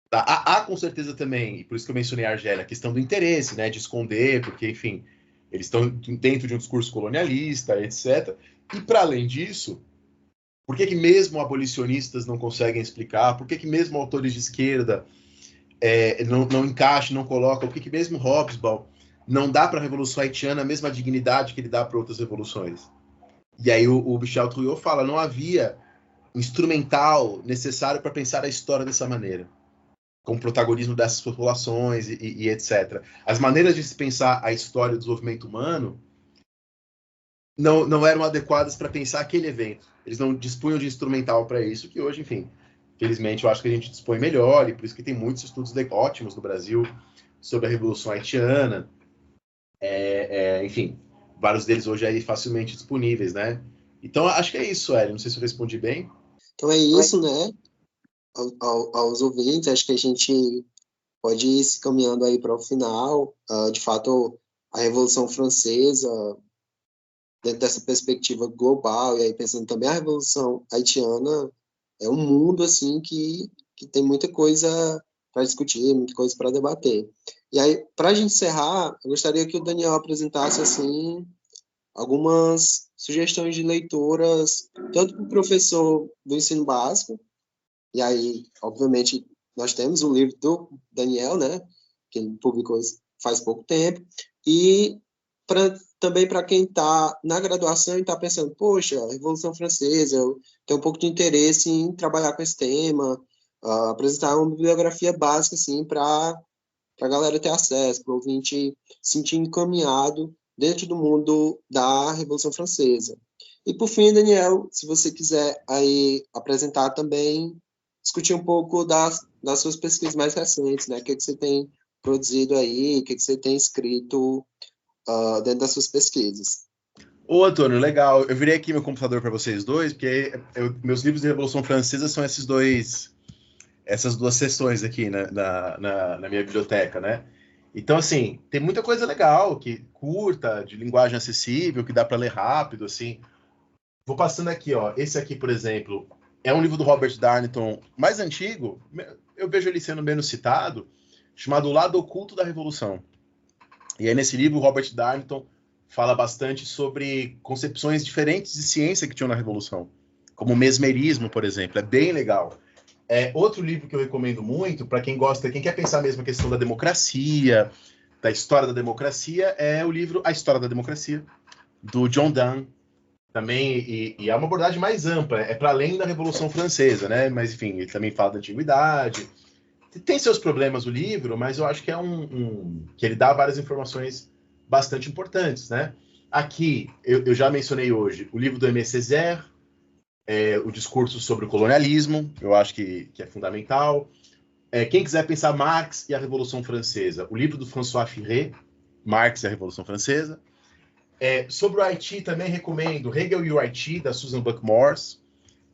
Tá? Há com certeza também, e por isso que eu mencionei a Argélia, a questão do interesse, né, de esconder, porque, enfim, eles estão dentro de um discurso colonialista, etc. E, para além disso, por que mesmo abolicionistas não conseguem explicar? Por que mesmo autores de esquerda não encaixam, não colocam? Por que mesmo Hobsbawm não dá para a Revolução Haitiana a mesma dignidade que ele dá para outras revoluções? E aí o Michel Trouillot fala, não havia instrumental necessário para pensar a história dessa maneira, com o protagonismo dessas populações e etc. As maneiras de se pensar a história do desenvolvimento humano não eram adequadas para pensar aquele evento. Eles não dispunham de instrumental para isso, que hoje, enfim, felizmente eu acho que a gente dispõe melhor, e por isso que tem muitos estudos ótimos no Brasil sobre a Revolução Haitiana. Enfim, vários deles hoje aí facilmente disponíveis, né? Então, acho que é isso, Hélio. Não sei se eu respondi bem. Então é isso, né? Aos ouvintes, acho que a gente pode ir se caminhando aí para o final. De fato, a Revolução Francesa, dentro dessa perspectiva global, e aí pensando também a Revolução Haitiana, é um mundo assim que tem muita coisa para discutir, muita coisa para debater. E aí, para a gente encerrar, eu gostaria que o Daniel apresentasse assim algumas sugestões de leituras, tanto para o professor do ensino básico, e aí, obviamente, nós temos o livro do Daniel, né, que ele publicou faz pouco tempo, e também para quem está na graduação e está pensando, poxa, a Revolução Francesa, eu tenho um pouco de interesse em trabalhar com esse tema, apresentar uma bibliografia básica, assim, para para a galera ter acesso, para o ouvinte se sentir encaminhado dentro do mundo da Revolução Francesa. E, por fim, Daniel, se você quiser aí apresentar também, discutir um pouco das suas pesquisas mais recentes, né? O que você tem produzido aí, o que você tem escrito dentro das suas pesquisas. Ô, Antônio, legal. Eu virei aqui meu computador para vocês dois, porque meus livros de Revolução Francesa são essas duas seções aqui na minha biblioteca, né? Então, assim, tem muita coisa legal, curta, de linguagem acessível, que dá para ler rápido, assim. Vou passando aqui, ó. Esse aqui, por exemplo, é um livro do Robert Darnton mais antigo, eu vejo ele sendo menos citado, chamado O Lado Oculto da Revolução. E aí, nesse livro, o Robert Darnton fala bastante sobre concepções diferentes de ciência que tinham na Revolução, como o mesmerismo, por exemplo. É bem legal. Outro livro que eu recomendo muito, para quem quer pensar mesmo a questão da democracia, da história da democracia, é o livro A História da Democracia, do John Donne. Também, e é uma abordagem mais ampla, é para além da Revolução Francesa, né? Mas, enfim, ele também fala da antiguidade. Tem seus problemas o livro, mas eu acho que que ele dá várias informações bastante importantes, né? Aqui, eu já mencionei hoje o livro do Aimé Césaire, o discurso sobre o colonialismo, eu acho que é fundamental. Quem quiser pensar Marx e a Revolução Francesa, o livro do François Furet, Marx e a Revolução Francesa. Sobre o Haiti, também recomendo Hegel e o Haiti, da Susan Buck-Morss.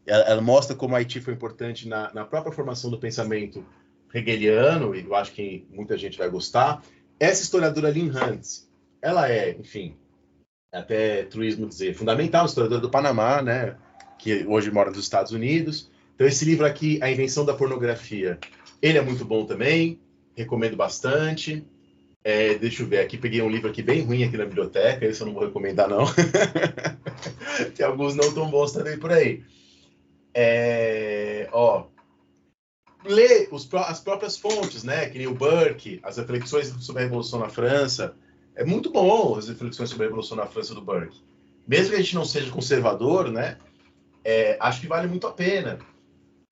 Ela mostra como o Haiti foi importante na própria formação do pensamento hegeliano, e eu acho que muita gente vai gostar. Essa historiadora Lynn Hunt, ela enfim, até truísmo dizer, fundamental, historiadora do Panamá, né, que hoje mora nos Estados Unidos. Então, esse livro aqui, A Invenção da Pornografia, ele é muito bom também, recomendo bastante. Deixa eu ver, aqui peguei um livro aqui bem ruim aqui na biblioteca, esse eu não vou recomendar, não. Tem alguns não tão bons também por aí. Ler as próprias fontes, né? Que nem o Burke, as reflexões sobre a Revolução na França. É muito bom as reflexões sobre a Revolução na França do Burke. Mesmo que a gente não seja conservador, né? Acho que vale muito a pena.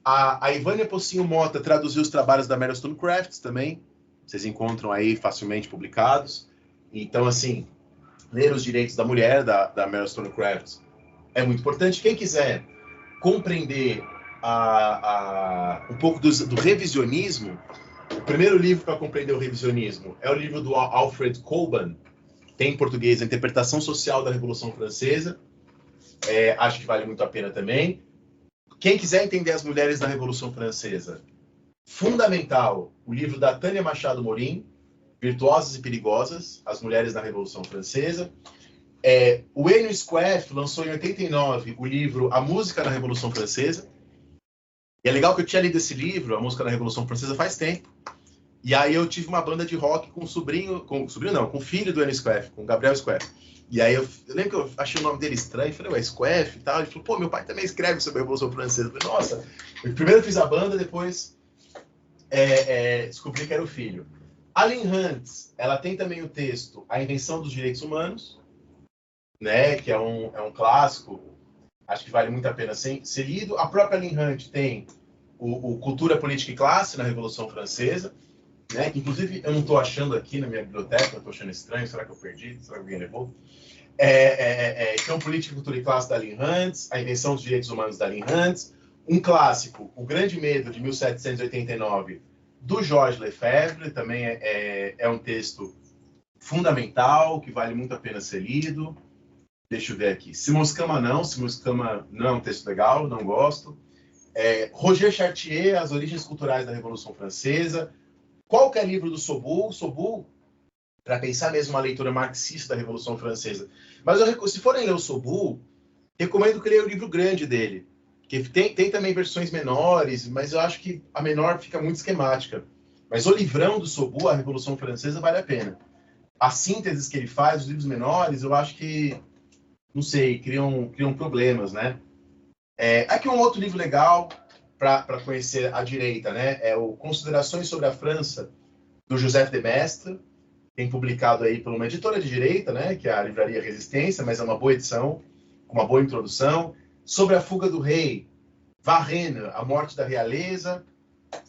A Ivânia Pocinho Mota traduziu os trabalhos da Mary Wollstonecraft também. Vocês encontram aí facilmente publicados. Então, assim, ler os direitos da mulher, da Mary Wollstonecraft, é muito importante. Quem quiser compreender um pouco do revisionismo, o primeiro livro para compreender o revisionismo é o livro do Alfred Cockburn, que tem em português A Interpretação Social da Revolução Francesa. Acho que vale muito a pena também. Quem quiser entender as mulheres da Revolução Francesa, fundamental, o livro da Tânia Machado Morim, Virtuosas e Perigosas, As Mulheres na Revolução Francesa. O Enio Squeff lançou em 89 o livro A Música na Revolução Francesa. E é legal que eu tinha lido esse livro, A Música na Revolução Francesa, faz tempo. E aí eu tive uma banda de rock com o filho do Enio Squeff, com o Gabriel Squeff. E aí eu lembro que eu achei o nome dele estranho, falei, ué, Squeff e tal. Ele falou, pô, meu pai também escreve sobre a Revolução Francesa. Eu falei, nossa, primeiro eu fiz a banda, depois descobri que era o filho. A Lynn Hunt, ela tem também o texto A Invenção dos Direitos Humanos, né, que é um clássico, acho que vale muito a pena ser lido. A própria Lynn Hunt tem o Cultura, Política e Classe na Revolução Francesa, né, que inclusive eu não estou achando aqui na minha biblioteca, eu estou achando estranho, será que eu perdi? Será que alguém levou? Então, Política, Cultura e Classe da Lynn Hunt, A Invenção dos Direitos Humanos da Lynn Hunt, um clássico, O Grande Medo, de 1789, do Georges Lefebvre, também é um texto fundamental, que vale muito a pena ser lido. Deixa eu ver aqui. Simão Escama não é um texto legal, não gosto. Roger Chartier, As Origens Culturais da Revolução Francesa. Qualquer livro do Sobul, para pensar mesmo uma leitura marxista da Revolução Francesa. Mas se forem ler o Sobul, recomendo que leiam o livro grande dele, que tem também versões menores, mas eu acho que a menor fica muito esquemática. Mas o livrão do Sobul, A Revolução Francesa, vale a pena. As sínteses que ele faz, os livros menores, eu acho que, não sei, criam problemas, né? Aqui um outro livro legal para conhecer a direita, né? É o Considerações sobre a França, do Joseph de Maistre, tem publicado aí por uma editora de direita, né? Que é a Livraria Resistência, mas é uma boa edição, com uma boa introdução. Sobre a Fuga do Rei, Varenne, A Morte da Realeza,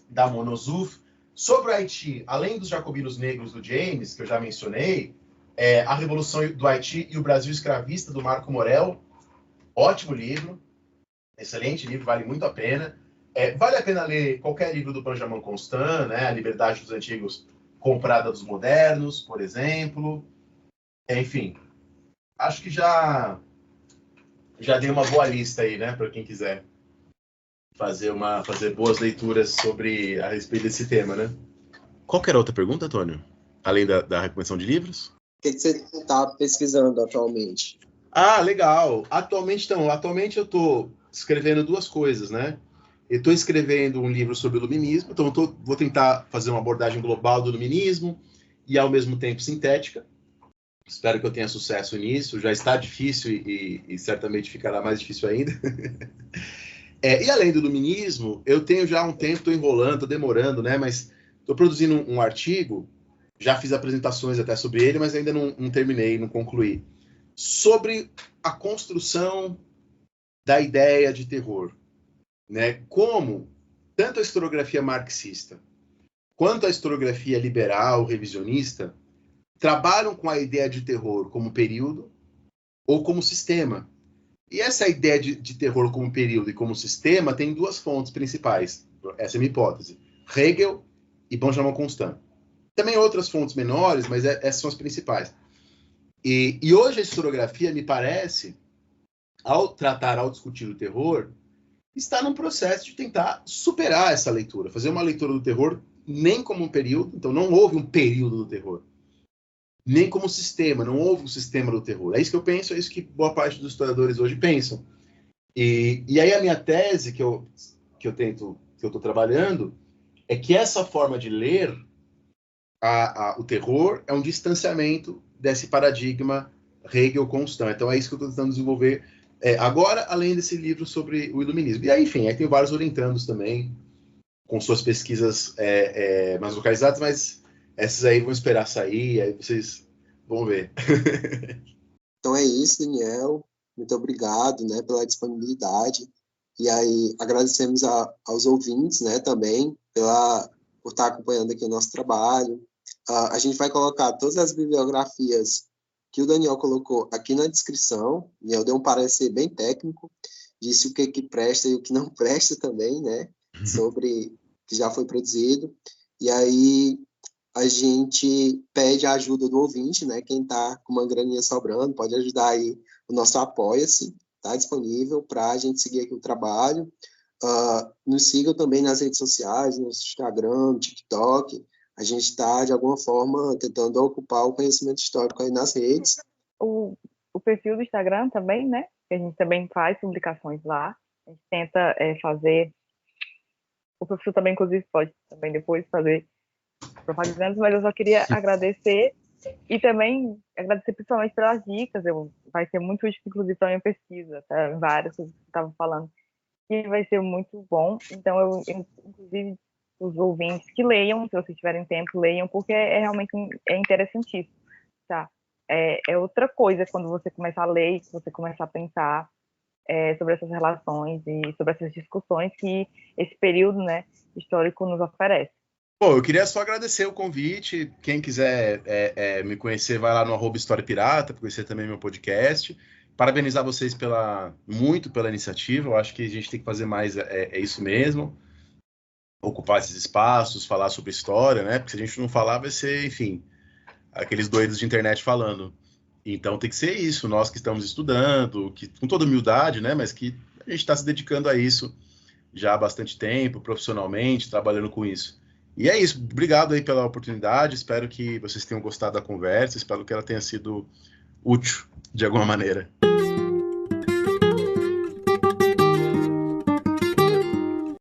da Monozouf. Sobre o Haiti, além dos Jacobinos Negros do James, que eu já mencionei, A Revolução do Haiti e o Brasil Escravista, do Marco Morel. Ótimo livro, excelente livro, vale muito a pena. Vale a pena ler qualquer livro do Benjamin Constant, né? A Liberdade dos Antigos comprada dos Modernos, por exemplo. Enfim, acho que já dei uma boa lista aí, né? Para quem quiser fazer boas leituras a respeito desse tema, né? Qual que era a outra pergunta, Antônio? Além da recomendação de livros? O que você está pesquisando atualmente? Ah, legal. Atualmente eu estou escrevendo duas coisas, né? Eu estou escrevendo um livro sobre o iluminismo, então vou tentar fazer uma abordagem global do iluminismo e, ao mesmo tempo, sintética. Espero que eu tenha sucesso nisso. Já está difícil e certamente ficará mais difícil ainda. E além do iluminismo, eu tenho já um tempo, estou enrolando, estou demorando, né? Mas estou produzindo um artigo, já fiz apresentações até sobre ele, mas ainda não terminei, não concluí, sobre a construção da ideia de terror, né? Como tanto a historiografia marxista quanto a historiografia liberal, revisionista, trabalham com a ideia de terror como período ou como sistema. E essa ideia de terror como período e como sistema tem duas fontes principais. Essa é a minha hipótese. Hegel e Benjamin Constant. Também outras fontes menores, mas essas são as principais. E hoje a historiografia, me parece, ao discutir o terror, está num processo de tentar superar essa leitura, fazer uma leitura do terror nem como um período, então não houve um período do terror, nem como sistema, não houve um sistema do terror. É isso que eu penso, é isso que boa parte dos historiadores hoje pensam. E aí a minha tese que eu estou trabalhando é que essa forma de ler o terror é um distanciamento desse paradigma Hegel-Constant. Então é isso que eu estou tentando desenvolver agora, além desse livro sobre o iluminismo. E aí, enfim, aí tem vários orientandos também, com suas pesquisas mais localizadas, mas essas aí vão esperar sair, aí vocês vão ver. Então é isso, Daniel. Muito obrigado, né, pela disponibilidade. E aí agradecemos aos ouvintes, né, também por estar acompanhando aqui o nosso trabalho. A gente vai colocar todas as bibliografias que o Daniel colocou aqui na descrição. O Daniel deu um parecer bem técnico, disse o que presta e o que não presta também, né, sobre o que já foi produzido. E aí a gente pede a ajuda do ouvinte, né? Quem está com uma graninha sobrando, pode ajudar aí o nosso Apoia-se, está disponível para a gente seguir aqui o trabalho. Nos sigam também nas redes sociais, no Instagram, no TikTok. A gente está, de alguma forma, tentando ocupar o conhecimento histórico aí nas redes. O perfil do Instagram também, né? A gente também faz publicações lá. A gente tenta fazer... O perfil também, inclusive, pode também depois fazer propagandas, mas eu só queria agradecer e também agradecer principalmente pelas dicas. Vai ser muito útil, inclusive, para a minha pesquisa, tá? Várias coisas que você estava falando, que vai ser muito bom. Então, eu inclusive, os ouvintes que leiam, se vocês tiverem tempo, leiam, porque realmente interessantíssimo, tá? É outra coisa quando você começa a ler, você começa a pensar sobre essas relações e sobre essas discussões que esse período, né, histórico nos oferece. Bom, eu queria só agradecer o convite. Quem quiser me conhecer, vai lá no @História Pirata, para conhecer também meu podcast. Parabenizar vocês muito pela iniciativa. Eu acho que a gente tem que fazer mais, é isso mesmo. Ocupar esses espaços, falar sobre história, né? Porque se a gente não falar, vai ser, enfim, aqueles doidos de internet falando. Então tem que ser isso, nós que estamos estudando, com toda humildade, né? Mas que a gente está se dedicando a isso já há bastante tempo, profissionalmente, trabalhando com isso. E é isso, obrigado aí pela oportunidade, espero que vocês tenham gostado da conversa, espero que ela tenha sido útil de alguma maneira.